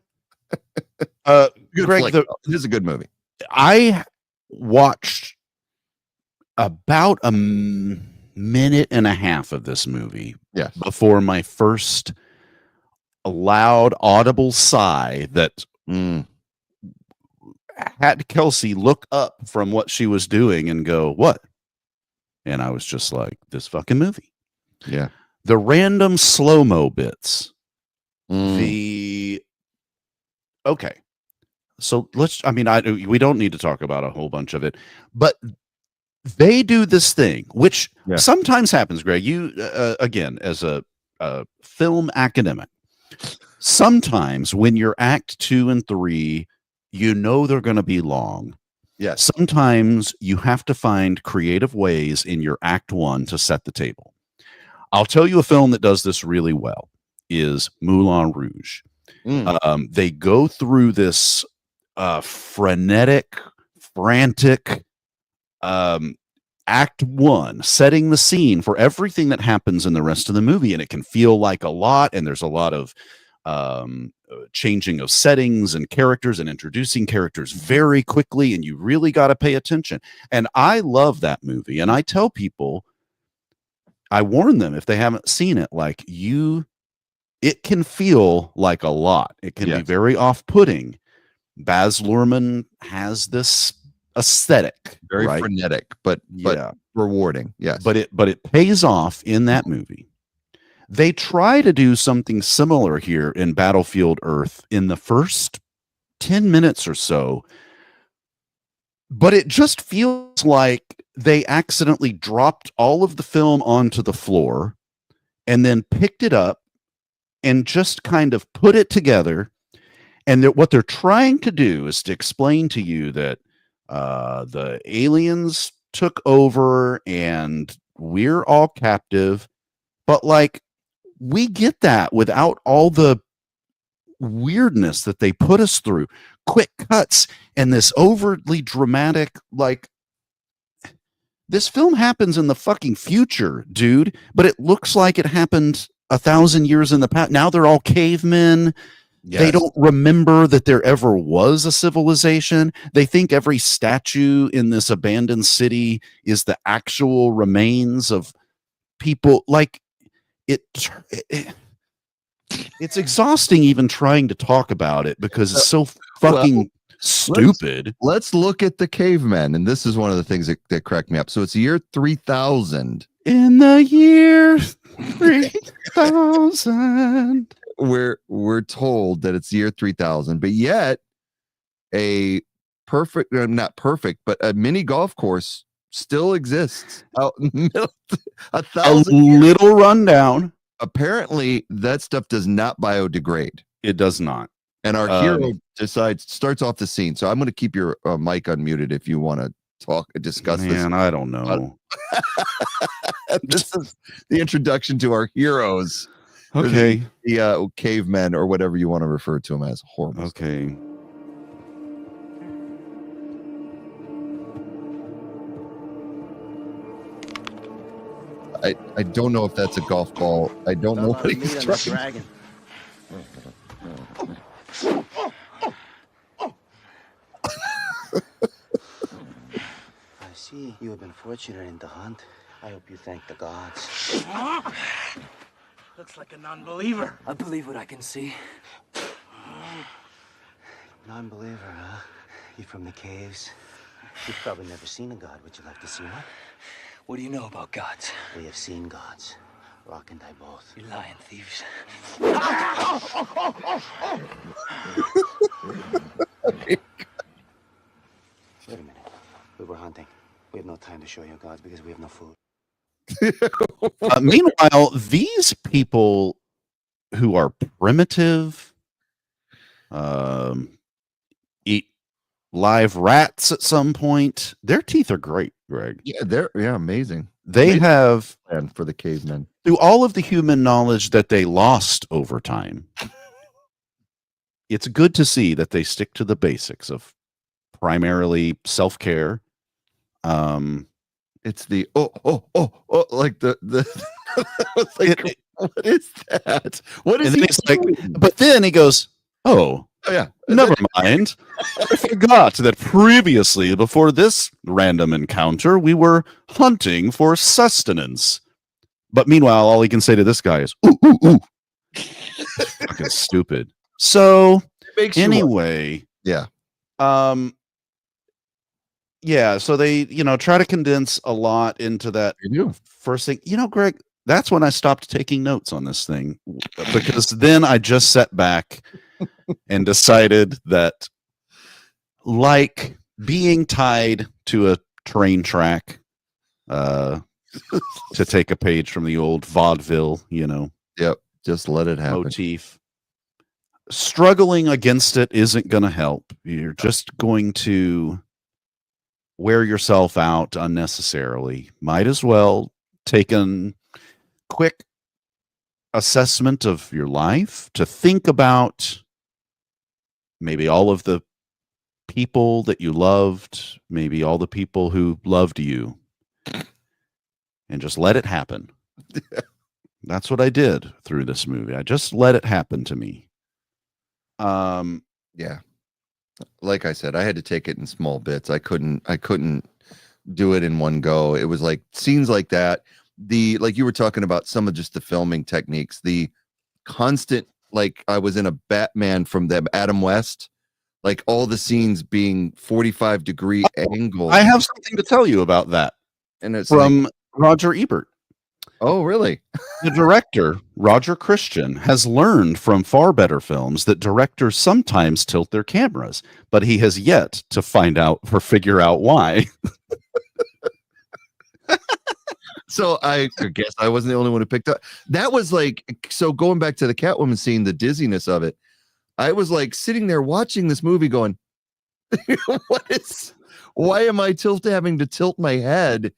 Greg, this is a good movie. I watched about a minute and a half of this movie before my first loud audible sigh that had Kelsey look up from what she was doing and go, "What?" And I was just like, this fucking movie. Yeah. The random slow-mo bits. Okay. So we don't need to talk about a whole bunch of it, but they do this thing, which sometimes happens, Greg. You, again, as a film academic, sometimes when you're act 2 and 3, you know they're going to be long. Yes. Sometimes you have to find creative ways in your act 1 to set the table. I'll tell you a film that does this really well is Moulin Rouge. They go through this frantic act 1, setting the scene for everything that happens in the rest of the movie, and it can feel like a lot, and there's a lot of changing of settings and characters and introducing characters very quickly, and you really got to pay attention. And I love that movie, and I tell people, I warn them if they haven't seen it, like it can feel like a lot. It can be very off-putting. Baz Luhrmann has this aesthetic, Very right? frenetic, but Yeah. rewarding. Yes. But it pays off in that movie. They try to do something similar here in Battlefield Earth in the first 10 minutes or so, but it just feels like they accidentally dropped all of the film onto the floor and then picked it up and just kind of put it together. And what they're trying to do is to explain to you that the aliens took over and we're all captive. But like, we get that without all the weirdness that they put us through. Quick cuts and this overtly dramatic, like, this film happens in the fucking future, dude, but it looks like it happened 1,000 years in the past. Now they're all cavemen. Yes. They don't remember that there ever was a civilization. They think every statue in this abandoned city is the actual remains of people. Like, it's exhausting even trying to talk about it because it's so fucking stupid. Let's look at the cavemen, and this is one of the things that cracked me up. So it's the year 3000. In the year 3000. We're told that it's the year 3000, but yet a perfect, not perfect, but a mini golf course still exists out in the middle. A 1,000 little rundown. Apparently that stuff does not biodegrade. It does not. And our hero starts off the scene. So I'm going to keep your mic unmuted if you want to discuss this. Man, I don't know. This is the introduction to our heroes. Okay. The cavemen, or whatever you want to refer to them as. Horrible. Okay. I don't know if that's a golf ball. I don't know what he's trying. I see you have been fortunate in the hunt. I hope you thank the gods. Looks like a non-believer. I believe what I can see. Non-believer, huh? You from the caves? You've probably never seen a god. Would you like to see one? What do you know about gods? We have seen gods. Rock and I both. You lying thieves. Wait a minute. We were hunting. We have no time to show you gods because we have no food. Meanwhile, these people who are primitive, eat live rats at some point. Their teeth are great, Greg. Yeah, they're amazing. They have, and for the cavemen, through all of the human knowledge that they lost over time, it's good to see that they stick to the basics of primarily self-care. It's the like the it's like, what is that? What is he like? But then he goes, oh yeah, never mind. I forgot that previously, before this random encounter, we were hunting for sustenance. But meanwhile, all he can say to this guy is, ooh, ooh, ooh. Fucking stupid. So anyway, yeah. Yeah, so they, try to condense a lot into that first thing. Greg, that's when I stopped taking notes on this thing, because then I just sat back and decided that, like being tied to a train track, to take a page from the old vaudeville, Yep, just let it happen. Motif. Struggling against it isn't going to help. You're just going to wear yourself out unnecessarily. Might as well take a quick assessment of your life to think about maybe all of the people that you loved, maybe all the people who loved you, and just let it happen. That's what I did through this movie. I just let it happen to me. Yeah. Like I said, I had to take it in small bits. I couldn't do it in one go. It was like scenes like that. Like you were talking about some of just the filming techniques, the constant, like I was in a Batman from the Adam West, like all the scenes being 45-degree angle. I have something to tell you about that And it's from Roger Ebert. oh, really? The director, Roger Christian, has learned from far better films that directors sometimes tilt their cameras, but he has yet to figure out why. So I guess I wasn't the only one who picked up. That was like, so going back to the Catwoman scene, the dizziness of it, I was like sitting there watching this movie going, why am I having to tilt my head?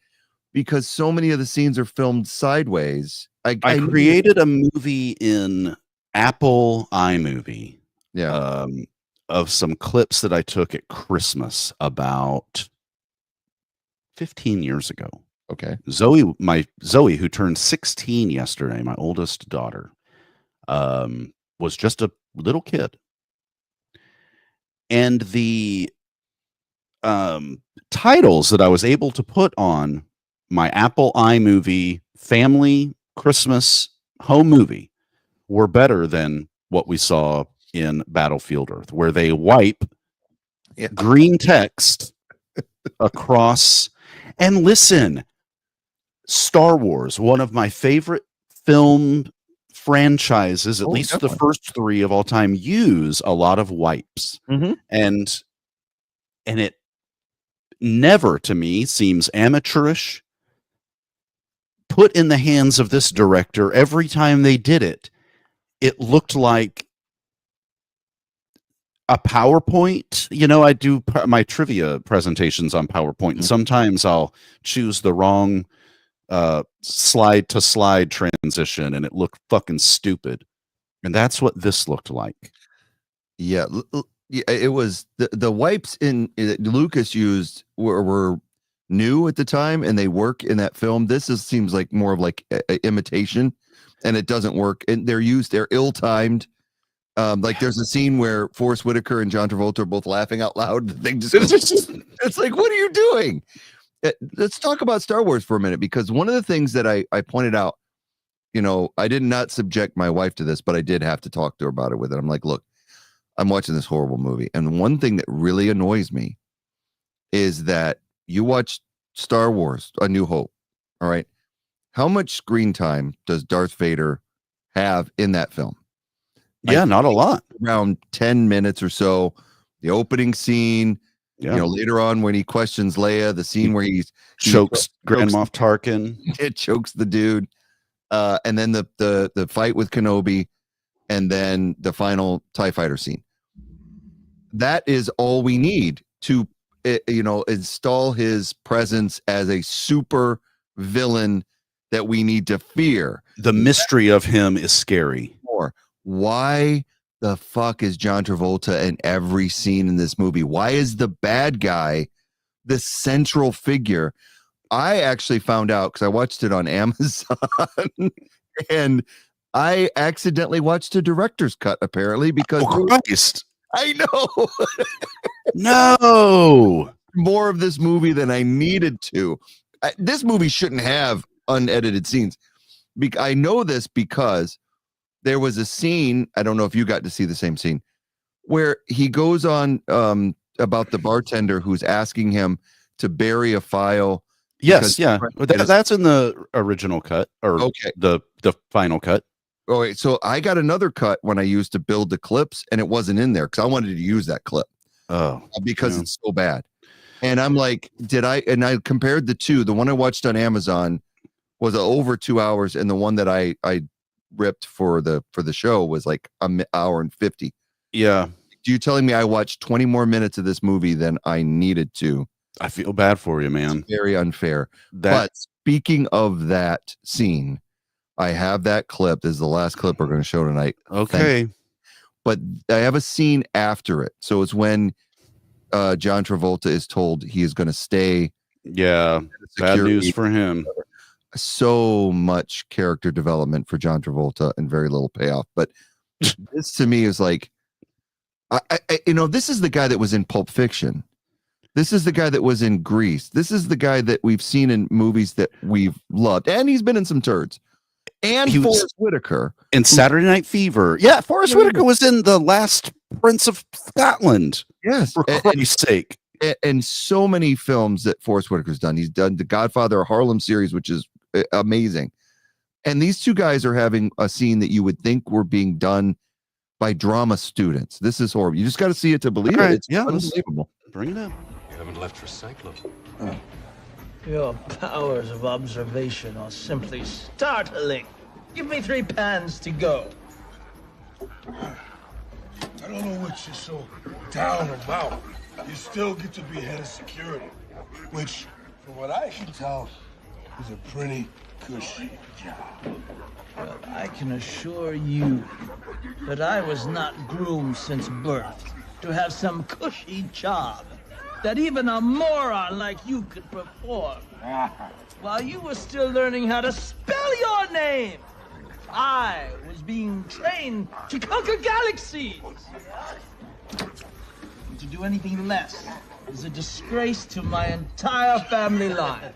Because so many of the scenes are filmed sideways. I created a movie in Apple iMovie of some clips that I took at Christmas about 15 years ago. Okay. Zoe, who turned 16 yesterday, my oldest daughter, was just a little kid. And the titles that I was able to put on my Apple iMovie family Christmas home movie were better than what we saw in Battlefield Earth, where they wipe green text across. And listen, Star Wars, one of my favorite film franchises, at least definitely. the first 3 of all time, use a lot of wipes. Mhm. And it never to me seems amateurish. Put in the hands of this director, every time they did it, it looked like a PowerPoint. You know, I do my trivia presentations on PowerPoint, and sometimes I'll choose the wrong slide to slide transition, and it looked fucking stupid. And that's what this looked like. Yeah, it was the wipes Lucas used were new at the time, and they work in that film. This seems like more of like a imitation, and it doesn't work. And they're ill-timed. Like there's a scene where Forrest Whitaker and John Travolta are both laughing out loud. The thing just it's like, what are you doing? Let's talk about Star Wars for a minute, because one of the things that I pointed out, you know, I did not subject my wife to this, but I did have to talk to her about it with it. I'm like, look, I'm watching this horrible movie, and one thing that really annoys me is that you watch Star Wars, A New Hope. All right. How much screen time does Darth Vader have in that film? Yeah, not a lot. Around 10 minutes or so. The opening scene, you know, later on when he questions Leia, the scene where he chokes Grand Moff Tarkin. It chokes the dude. And then the fight with Kenobi, and then the final TIE fighter scene. That is all we need to, you know, install his presence as a super villain that we need to fear. The mystery of him is scary. More. Why the fuck is John Travolta in every scene in this movie? Why is the bad guy the central figure? I actually found out because I watched it on Amazon and I accidentally watched a director's cut, apparently, because Christ. I know no more of this movie than I needed to. This movie shouldn't have unedited scenes. I know this because there was a scene, I don't know if you got to see the same scene, where he goes on about the bartender who's asking him to bury a file. Yes, yeah. That's in the original cut, or the final cut. Oh, wait, so I got another cut when I used to build the clips, and it wasn't in there because I wanted to use that clip. Because it's so bad. And I'm like, I compared the two. The one I watched on Amazon was over 2 hours, and the one that I ripped for the show was like an hour and 50. Yeah. You telling me I watched 20 more minutes of this movie than I needed to? I feel bad for you, man. It's very unfair. But speaking of that scene, I have that clip. This is the last clip we're going to show tonight. Okay. But I have a scene after it. So it's when John Travolta is told he is going to stay. Yeah. Bad news for him. So much character development for John Travolta and very little payoff. But this to me is like, you know, this is the guy that was in Pulp Fiction. This is the guy that was in Grease. This is the guy that we've seen in movies that we've loved. And he's been in some turds. And Forrest Whitaker. In Saturday Night Fever. Yeah, Forrest Whitaker was in the last Prince of Scotland, Yes, for Christ's sake. and so many films that Forrest Whitaker's done. He's done the Godfather Harlem series, which is amazing. And these two guys are having a scene that you would think were being done by drama students. This is horrible. You just got to see it to believe All right, it. It's yeah, unbelievable. Bring it up. You haven't left for Cyclone. Your powers of observation are simply startling. Give me 3 pans to go. I don't know what you're so down about. You still get to be head of security, which, from what I can tell, is a pretty cushy job. Well, I can assure you that I was not groomed since birth to have some cushy job that even a moron like you could perform. While you were still learning how to spell your name, I was being trained to conquer galaxies. And to do anything less is a disgrace to my entire family line.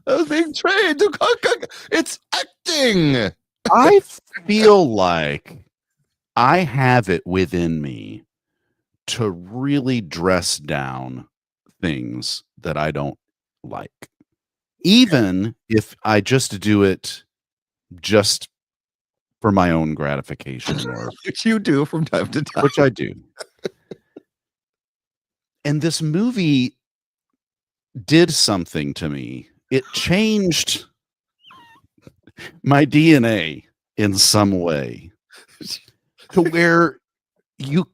I was being trained to conquer. It's acting. I feel like I have it within me to really dress down things that I don't like, even if I just do it just for my own gratification, or Which you do from time to time. which I do. And this movie did something to me. It changed my DNA in some way to where you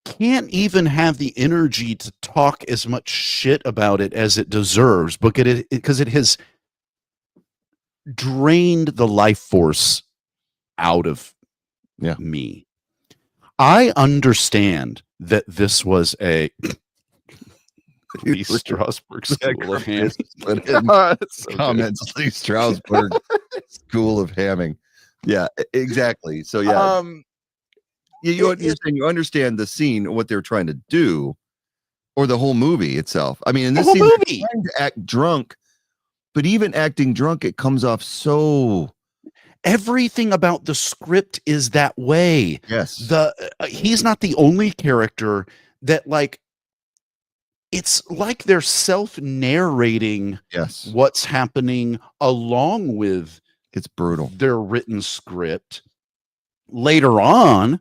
can't even have the energy to talk as much shit about it as it deserves, because it has drained the life force out of me. I understand that this was a Lee Strasberg School of Hamming. Comments Lee Strasberg School of Hamming. Yeah, exactly. So yeah, you understand the scene, what they're trying to do, or the whole movie itself. I mean, in this The whole scene, they're movie. trying to act drunk, but even acting drunk, it comes off so. Everything about the script is that way. Yes, He's not the only character that, like, it's like they're self-narrating yes, what's happening along with it's brutal. their written script. Later on,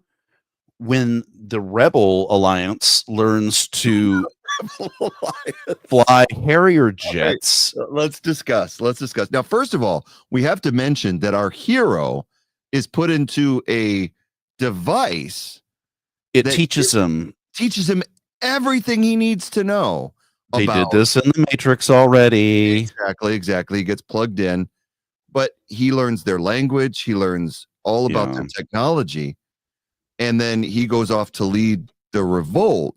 when the Rebel Alliance learns to fly Harrier jets. Let's discuss. Now, first of all, we have to mention that our hero is put into a device. It that teaches him. Teaches him everything he needs to know. They about. did this in the Matrix already. Exactly. He gets plugged in, but he learns their language. He learns all about their technology, and then he goes off to lead the revolt.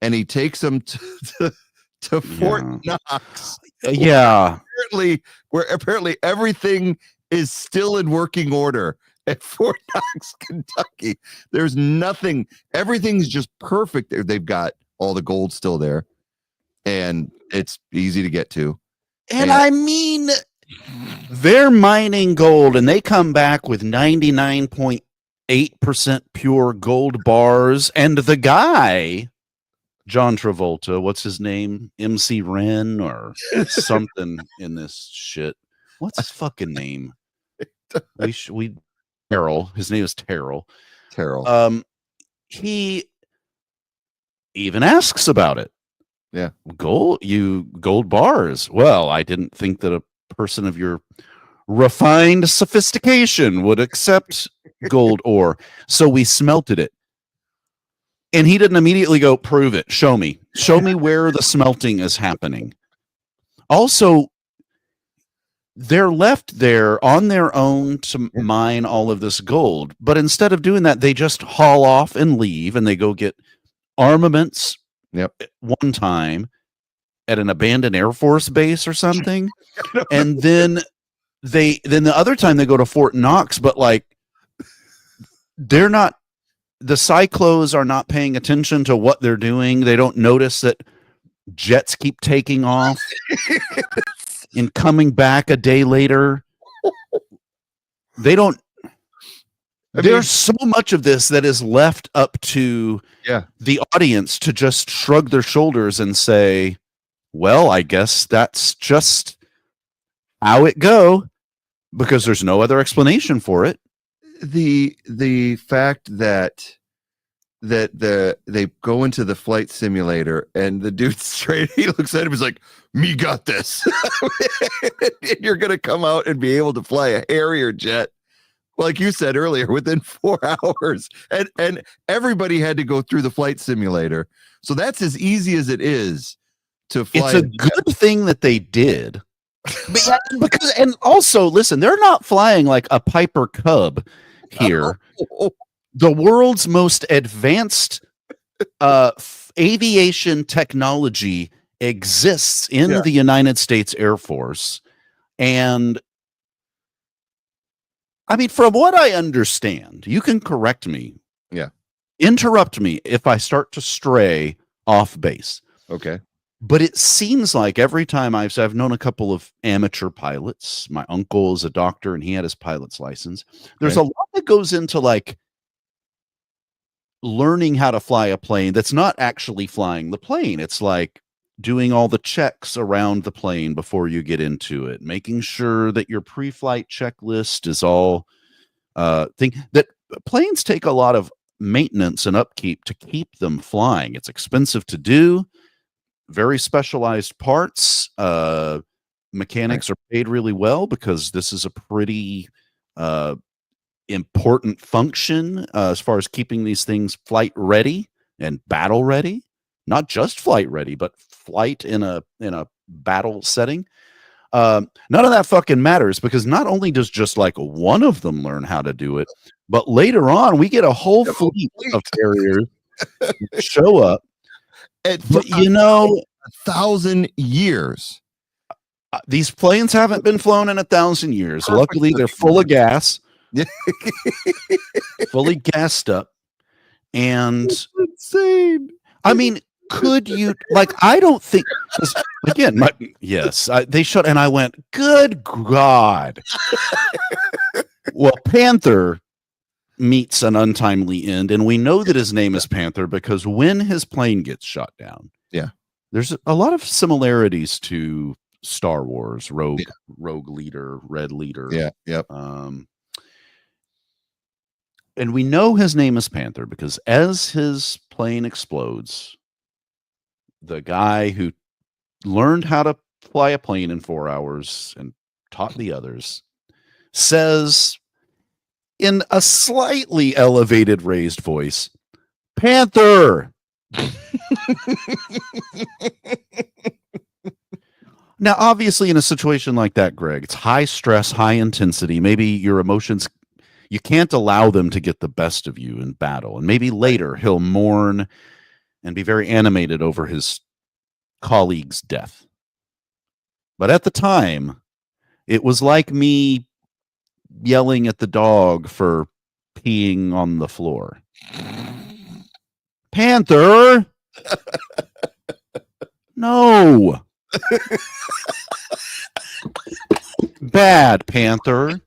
And he takes them to Fort Knox. Yeah. Where apparently everything is still in working order at Fort Knox, Kentucky. There's nothing. Everything's just perfect. They've got all the gold still there, and it's easy to get to. And I mean, they're mining gold, and they come back with 99.8% pure gold bars. And the guy, John Travolta, what's his name? MC Ren or something in this shit. What's his fucking name? Terrell. His name is Terrell. He even asks about it. Yeah. Gold bars. Well, I didn't think that a person of your refined sophistication would accept gold ore. So we smelted it. And he didn't immediately go, prove it. Show me where the smelting is happening. Also, they're left there on their own to mine all of this gold. But instead of doing that, they just haul off and leave, and they go get armaments one time at an abandoned Air Force base or something. And then the other time they go to Fort Knox, but like they're not, the Cyclos are not paying attention to what they're doing. They don't notice that jets keep taking off and coming back a day later. They don't. I There's so much of this that is left up to Yeah. the audience to just shrug their shoulders and say, well, I guess that's just how it go, because there's no other explanation for it. The fact that they go into the flight simulator and the dude straight, he looks at him, he's like, me got this. And you're gonna come out and be able to fly a Harrier jet, like you said earlier, within 4 hours. And everybody had to go through the flight simulator. So that's as easy as it is to fly. It's a good thing that they did. Because, and also, listen, they're not flying like a Piper Cub here. The world's most advanced aviation technology exists in the United States Air Force. And I mean, from what I understand, you can correct me. Yeah. Interrupt me if I start to stray off base. Okay. But it seems like every time I've known a couple of amateur pilots. My uncle is a doctor and he had his pilot's license. There's a lot that goes into like learning how to fly a plane that's not actually flying the plane. It's like doing all the checks around the plane before you get into it, making sure that your pre-flight checklist is all thing that planes take a lot of maintenance and upkeep to keep them flying. It's expensive to do. Very specialized parts. Mechanics are paid really well because this is a pretty important function as far as keeping these things flight ready and battle ready. Not just flight ready, but flight in a battle setting. None of that fucking matters, because not only does just like one of them learn how to do it, but later on we get a whole fleet of carriers show up. But you know, 1,000 years. These planes haven't been flown in 1,000 years. Luckily, they're full of gas, fully gassed up, and it's insane. I mean, could you like? I don't think. Again, they shut, and I went, "Good God!" Well, Panther meets an untimely end, and we know that his name is Panther because when his plane gets shot down, there's a lot of similarities to Star Wars, Rogue Leader, Red Leader. And we know his name is Panther because as his plane explodes, the guy who learned how to fly a plane in 4 hours and taught the others says in a slightly elevated, raised voice, Panther. Now, obviously, in a situation like that, Greg, it's high stress, high intensity. Maybe your emotions, you can't allow them to get the best of you in battle. And maybe later he'll mourn and be very animated over his colleague's death. But at the time, it was like me yelling at the dog for peeing on the floor. Panther! No! Bad, Panther.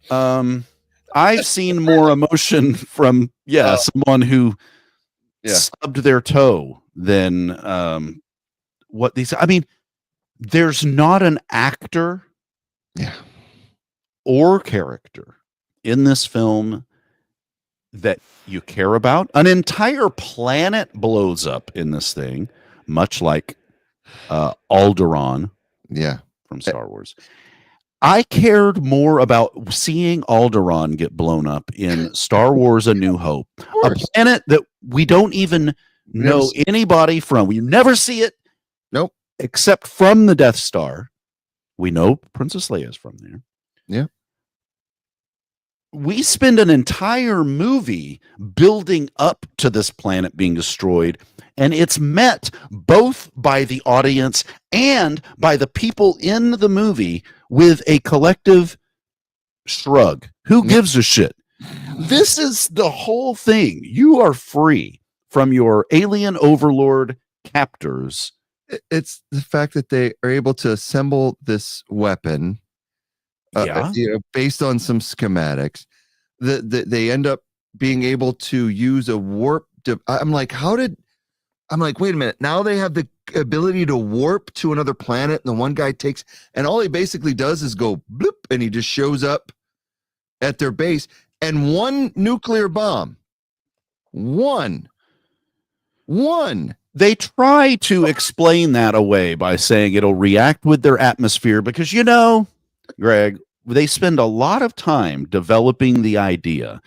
I've seen more emotion from someone who stubbed their toe than what these. I mean, there's not an actor or character in this film that you care about. An entire planet blows up in this thing, much like Alderaan from Star Wars. I cared more about seeing Alderaan get blown up in Star Wars A New Hope, a planet that we don't even know anybody from. We never see it. Nope. Except from the Death Star. We know Princess Leia is from there. Yeah. We spend an entire movie building up to this planet being destroyed, and it's met both by the audience and by the people in the movie with a collective shrug. Who gives a shit? This is the whole thing. You are free from your alien overlord captors. It's the fact that they are able to assemble this weapon Yeah. based on some schematics. They end up being able to use a warp. I'm like, wait a minute. Now they have the ability to warp to another planet, and the one guy and all he basically does is go bloop, and he just shows up at their base, and one nuclear bomb. One. They try to explain that away by saying it'll react with their atmosphere because, Greg, they spend a lot of time developing the idea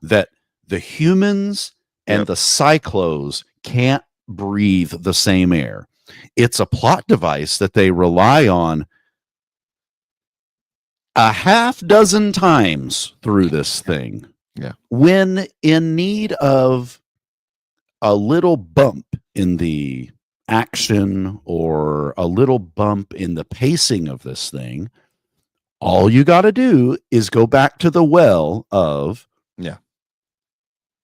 that the humans and the cyclos can't breathe the same air. It's a plot device that they rely on a half dozen times through this thing. Yeah. When in need of a little bump in the action or a little bump in the pacing of this thing, all you got to do is go back to the well of,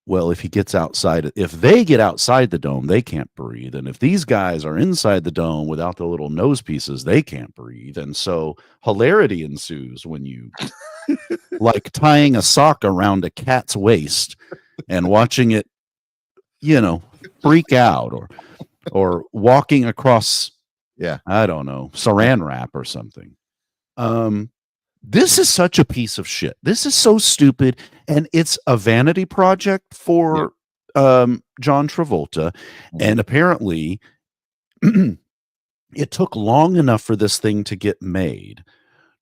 well, if they get outside the dome, they can't breathe. And if these guys are inside the dome without the little nose pieces, they can't breathe. And so hilarity ensues when you like tying a sock around a cat's waist and watching it, freak out or walking across, I don't know, saran wrap or something. This is such a piece of shit. This is so stupid, and it's a vanity project for John Travolta, and apparently it took long enough for this thing to get made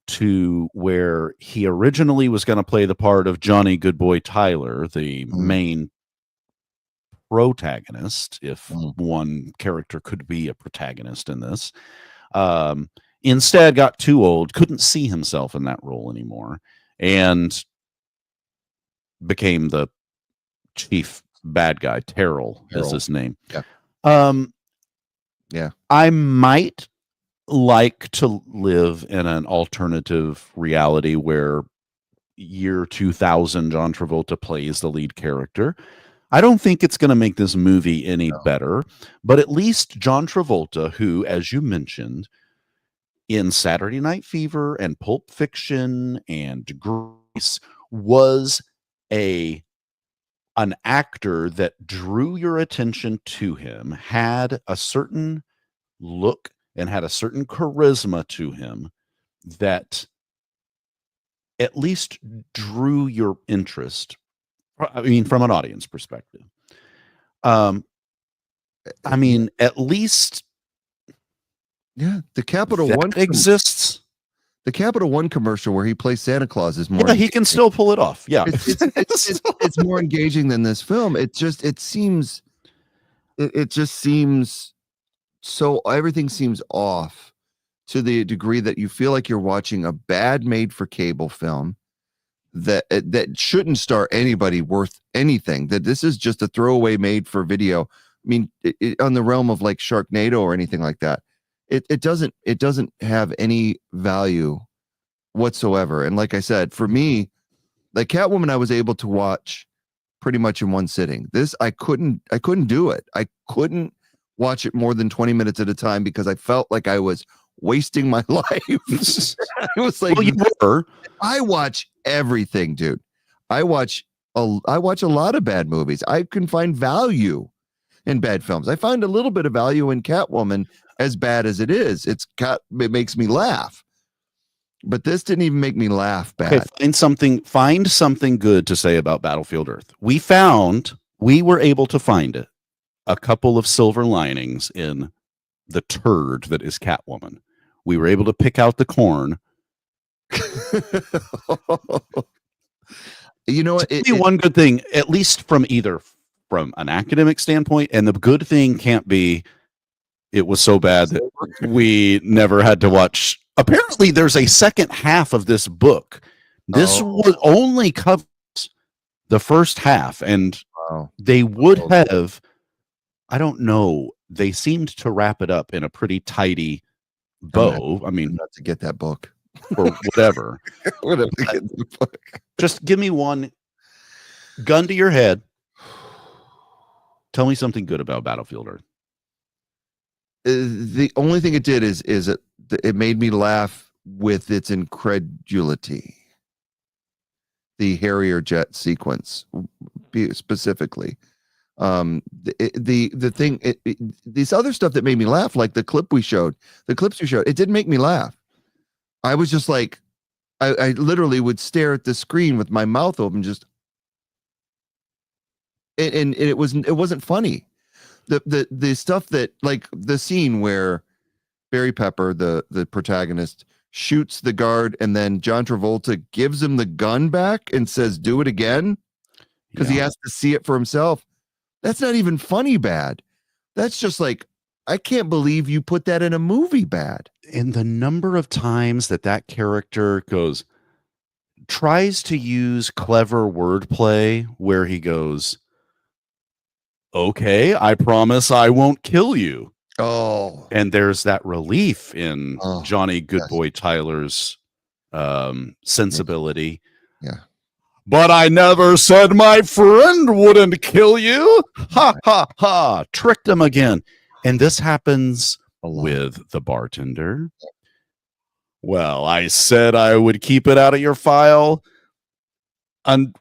to where he originally was going to play the part of Johnny Goodboy Tyler, the main protagonist, if one character could be a protagonist in this. Instead got too old, couldn't see himself in that role anymore, and became the chief bad guy. Terrell is his name. I might like to live in an alternative reality where year 2000 John Travolta plays the lead character. I don't think it's going to make this movie any better, but at least John Travolta, who, as you mentioned, in Saturday Night Fever and Pulp Fiction and Grease, was an actor that drew your attention to him, had a certain look and had a certain charisma to him that at least drew your interest. I mean, from an audience perspective. At least the Capital One exists. The Capital One commercial where he plays Santa Claus is more. Yeah, he can still pull it off. Yeah, it's more engaging than this film. It just seems so. Everything seems off to the degree that you feel like you're watching a bad made-for-cable film that shouldn't star anybody worth anything. That this is just a throwaway made for video. I mean, on the realm of like Sharknado or anything like that. It doesn't have any value whatsoever. And like I said, for me, like Catwoman, I was able to watch pretty much in one sitting. This I couldn't do it. I couldn't watch it more than 20 minutes at a time because I felt like I was wasting my life. I was like, well, you were. I watch everything, dude. I watch a lot of bad movies. I can find value in bad films. I find a little bit of value in Catwoman, as bad as it is. It makes me laugh. But this didn't even make me laugh bad. Okay, find something good to say about Battlefield Earth. We were able to find a couple of silver linings in the turd that is Catwoman. We were able to pick out the corn. You know what? One good thing, at least from an academic standpoint, and the good thing can't be it was so bad that we never had to watch. Apparently, there's a second half of this book. This would only covers the first half, and they would have. I don't know. They seemed to wrap it up in a pretty tidy bow. I mean, not to get that book or whatever. Just give me one gun to your head. Tell me something good about Battlefield Earth. The only thing it did is it made me laugh with its incredulity. The Harrier jet sequence, specifically. The thing, these other stuff that made me laugh, like the clips we showed, it didn't make me laugh. I was just like, I literally would stare at the screen with my mouth open, just, and it wasn't funny. The stuff that, like the scene where Barry Pepper, the protagonist, shoots the guard, and then John Travolta gives him the gun back and says, "Do it again," because he has to see it for himself. That's not even funny bad. That's just like, I can't believe you put that in a movie bad. And the number of times that character tries to use clever wordplay where he goes, "Okay, I promise I won't kill you." Oh, and there's that relief in Johnny yes. Goodboy Tyler's sensibility. Yeah. But I never said my friend wouldn't kill you. Ha ha ha. Tricked him again. And this happens with the bartender. Well, I said I would keep it out of your file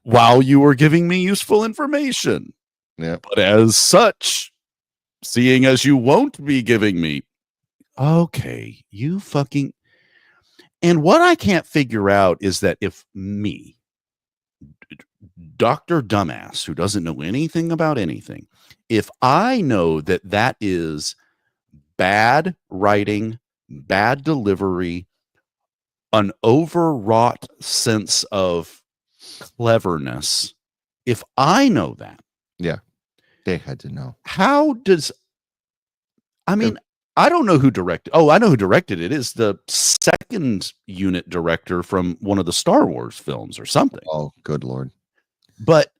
while you were giving me useful information. Yeah. But as such, seeing as you won't be giving me, okay, you fucking. And what I can't figure out is that if me, Dr. Dumbass, who doesn't know anything about anything, if I know that is bad writing, bad delivery, an overwrought sense of cleverness, if I know that, yeah, they had to know. How does, I mean, I don't know who directed. Oh, I know who directed it. It's the second unit director from one of the Star Wars films or something. Oh, good Lord. But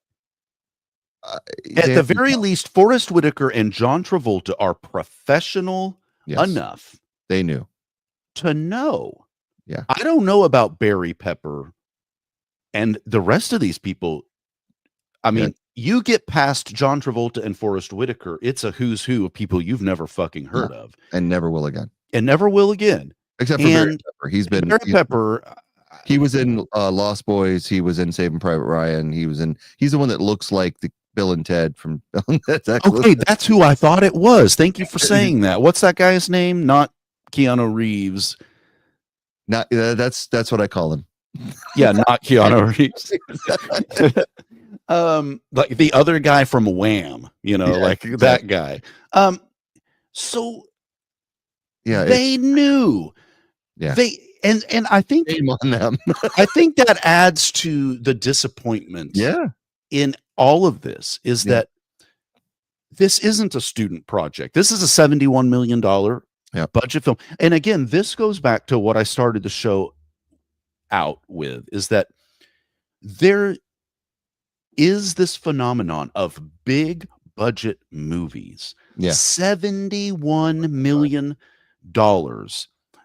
at the very least, Forrest Whitaker and John Travolta are professional enough. They knew to know. Yeah. I don't know about Barry Pepper and the rest of these people. I mean, you get past John Travolta and Forrest Whitaker, it's a who's who of people you've never fucking heard of. And never will again. And never will again. Except for Barry Pepper. Barry Pepper. He was in Lost Boys. He was in Saving Private Ryan. He's the one that looks like the Bill and Ted from Bill and Ted's Excellent. Okay, that's who I thought it was. Thank you for saying that. What's that guy's name? Not Keanu Reeves. Not that's what I call him. Yeah, not Keanu Reeves. Like the other guy from Wham, like that guy. So yeah, they knew. Yeah. And I think shame on them. I think that adds to the disappointment. Yeah. In all of this is that this isn't a student project. This is a $71 million budget film. And again, this goes back to what I started the show out with, is that there is this phenomenon of big budget movies. Yeah. $71 million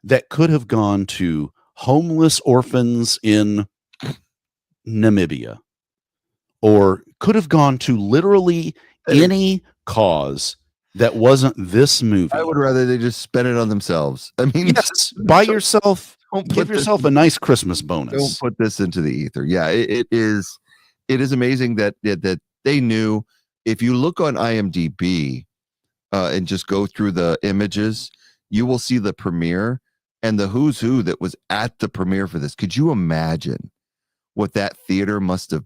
that could have gone to homeless orphans in Namibia, or could have gone to literally any cause that wasn't this movie. I would rather they just spend it on themselves. I mean, yes, buy yourself, give yourself a nice Christmas bonus. Don't put this into the ether. Yeah, it is amazing that they knew. If you look on IMDb and just go through the images, you will see the premiere and the who's who that was at the premiere for this. Could you imagine what that theater must have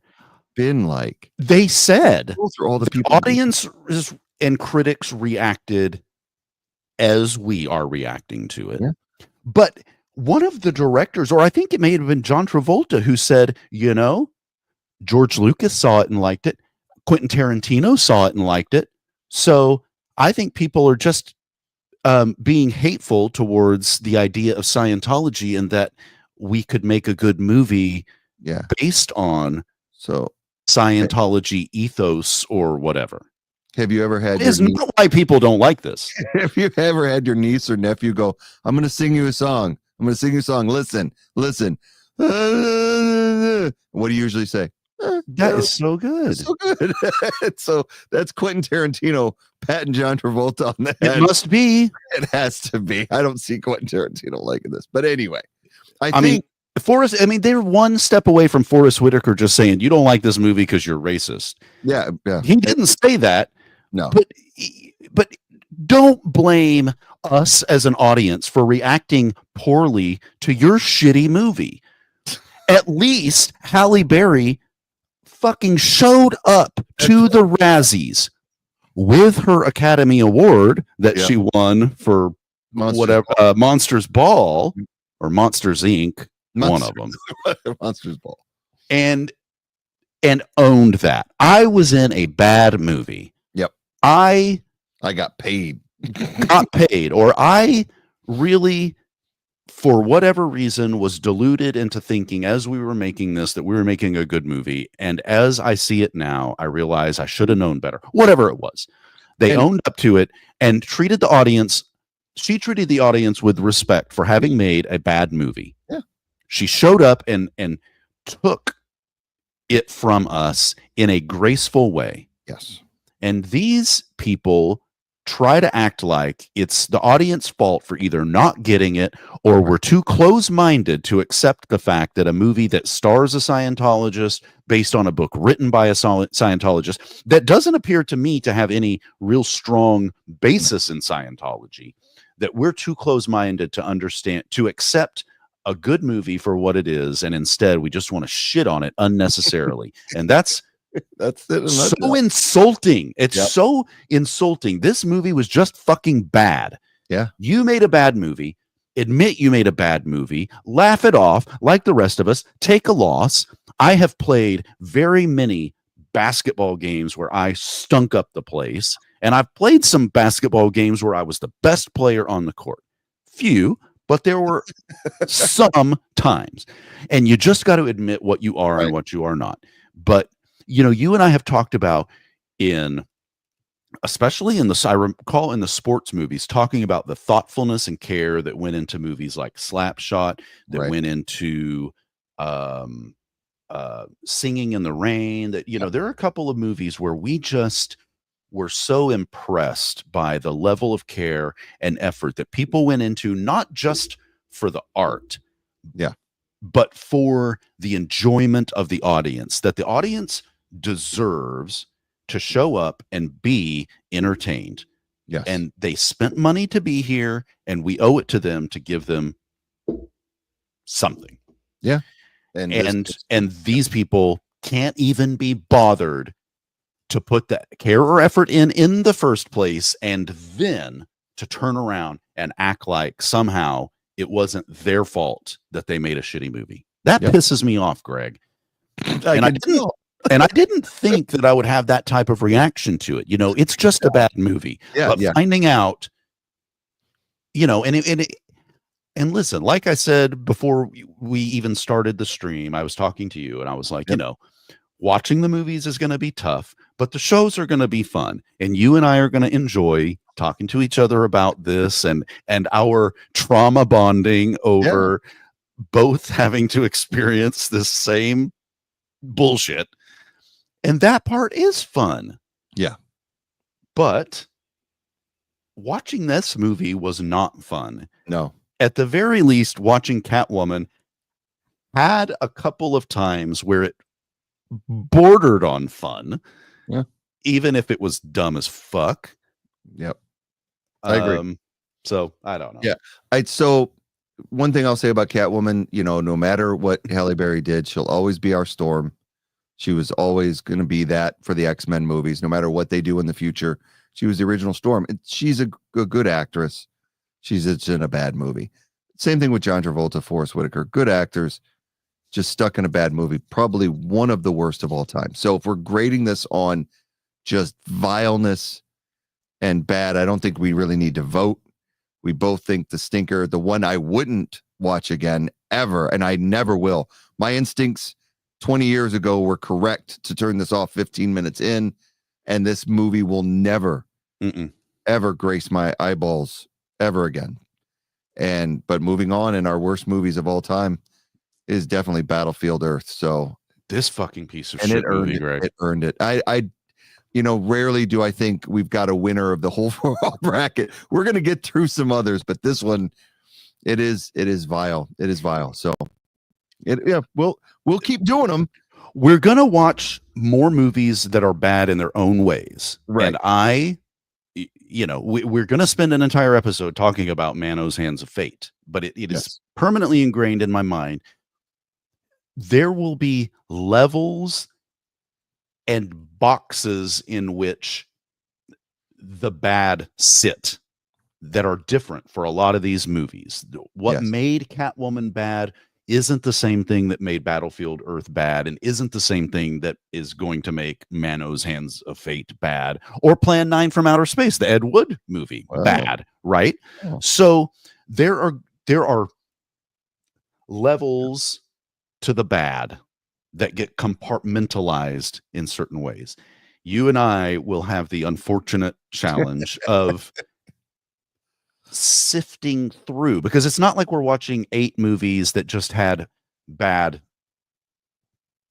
been like? They said all the people, audience and critics reacted as we are reacting to it. Yeah. But one of the directors, or I think it may have been John Travolta, who said, George Lucas saw it and liked it. Quentin Tarantino saw it and liked it. So I think people are just being hateful towards the idea of Scientology, and that we could make a good movie based on Scientology ethos or whatever. Have you ever had? It's not why people don't like this. Have you ever had your niece or nephew go, "I'm going to sing you a song. I'm going to sing you a song. Listen." What do you usually say? That is so good. So good. So that's Quentin Tarantino patting John Travolta on the head. It must be. It has to be. I don't see Quentin Tarantino liking this. But anyway, I mean, think Forrest. I mean, they're one step away from Forrest Whitaker just saying you don't like this movie because you're racist. yeah. He didn't say that. No. But don't blame us as an audience for reacting poorly to your shitty movie. At least Halle Berry fucking showed up to the Razzies with her Academy Award that she won for Monsters Ball or Monsters Inc. One of them. Monsters Ball. And owned that. I was in a bad movie. Yep. I got paid. Or I really, for whatever reason, was deluded into thinking as we were making this that we were making a good movie. And as I see it now, I realize I should have known better. Whatever it was. They owned up to it and treated the audience. She treated the audience with respect for having made a bad movie. Yeah. She showed up and took it from us in a graceful way. Yes. And these people try to act like it's the audience fault for either not getting it or we're too close-minded to accept the fact that a movie that stars a Scientologist based on a book written by a Scientologist that doesn't appear to me to have any real strong basis in Scientology, that we're too close-minded to understand, to accept a good movie for what it is, and instead we just want to shit on it unnecessarily. And that's it. So insulting. It's so insulting. This movie was just fucking bad. Yeah. You made a bad movie. Admit you made a bad movie. Laugh it off like the rest of us. Take a loss. I have played very many basketball games where I stunk up the place. And I've played some basketball games where I was the best player on the court. Few, but there were some times. And you just got to admit what you are and what you are not. But you know, you and I have talked about especially in I recall in the sports movies, talking about the thoughtfulness and care that went into movies like Slapshot, that went into Singing in the Rain, that, you know, there are a couple of movies where we just were so impressed by the level of care and effort that people went into, not just for the art, but for the enjoyment of the audience, that the audience deserves to show up and be entertained. Yes. And they spent money to be here, and we owe it to them to give them something. Yeah. And these people can't even be bothered to put that care or effort in the first place, and then to turn around and act like somehow it wasn't their fault that they made a shitty movie. That pisses me off, Greg. And I didn't think that I would have that type of reaction to it. You know, it's just a bad movie. But finding out, you know, and listen, like I said before we even started the stream, I was talking to you and I was like, you know, watching the movies is going to be tough, but the shows are going to be fun. And you and I are going to enjoy talking to each other about this and our trauma bonding over both having to experience this same bullshit. And that part is fun. Yeah. But watching this movie was not fun. No. At the very least, watching Catwoman had a couple of times where it bordered on fun. Yeah. Even if it was dumb as fuck. Yep. I agree. So I don't know. Yeah. So one thing I'll say about Catwoman, you know, no matter what Halle Berry did, she'll always be our Storm. She was always going to be that for the X-Men movies, no matter what they do in the future. She was the original Storm. And she's a good actress. She's just in a bad movie. Same thing with John Travolta, Forrest Whitaker. Good actors, just stuck in a bad movie. Probably one of the worst of all time. So if we're grading this on just vileness and bad, I don't think we really need to vote. We both think the stinker, the one I wouldn't watch again ever, and I never will. My instincts 20 years ago were correct to turn this off 15 minutes in, and this movie will never, ever grace my eyeballs ever again. But moving on, in our worst movies of all time is definitely Battlefield Earth. So this fucking piece of shit movie, Greg. It earned it. I you know, rarely do I think we've got a winner of the whole bracket. We're going to get through some others, but this one, It is vile. It is vile. So we'll keep doing them. We're gonna watch more movies that are bad in their own ways. Right. And we're gonna spend an entire episode talking about Manos Hands of Fate, but it is Yes. permanently ingrained in my mind. There will be levels and boxes in which the bad sit that are different for a lot of these movies. What Yes. made Catwoman bad isn't the same thing that made Battlefield Earth bad, and isn't the same thing that is going to make Manos Hands of Fate bad, or Plan 9 from Outer Space, the Ed Wood movie, bad, right? Oh. So there are levels to the bad that get compartmentalized in certain ways. You and I will have the unfortunate challenge of sifting through, because it's not like we're watching 8 movies that just had bad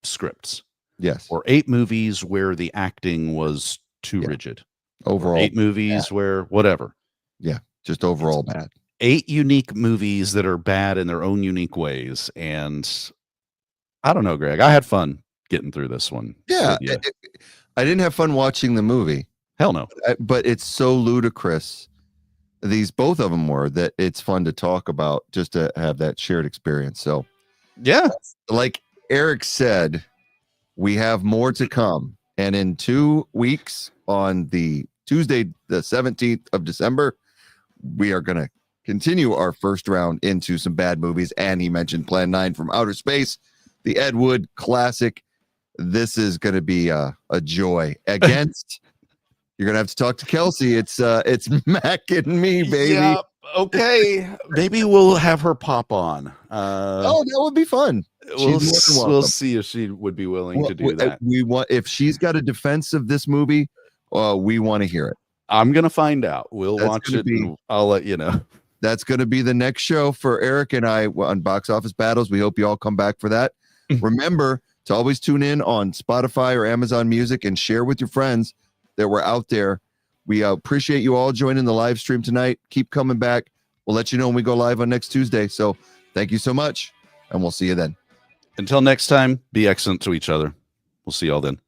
scripts. Yes. Or 8 movies where the acting was too rigid. Overall. Or 8 movies where whatever. Yeah. Just overall bad. 8 unique movies that are bad in their own unique ways. And I don't know, Greg. I had fun getting through this one. Yeah. I didn't have fun watching the movie. Hell no. But it's so ludicrous. Both of them were, that it's fun to talk about, just to have that shared experience. So yeah, like Eric said, we have more to come. And in 2 weeks, on the Tuesday, the 17th of December, we are going to continue our first round into some bad movies. And he mentioned Plan 9 from Outer Space, the Ed Wood classic. This is going to be a joy. Against you're gonna have to talk to Kelsey. It's Mac and me, baby. Yeah, okay. Maybe we'll have her pop on. That would be fun. We'll see if she would be willing to do that. We want, if she's got a defense of this movie, we want to hear it. I'm gonna find out. We'll watch it. And I'll let you know. That's going to be the next show for Eric and I on Box Office Battles. We hope you all come back for that. Remember to always tune in on Spotify or Amazon Music and share with your friends that we're out there. We appreciate you all joining the live stream tonight. Keep coming back. We'll let you know when we go live on next Tuesday. So thank you so much, and we'll see you then. Until next time, be excellent to each other. We'll see y'all then.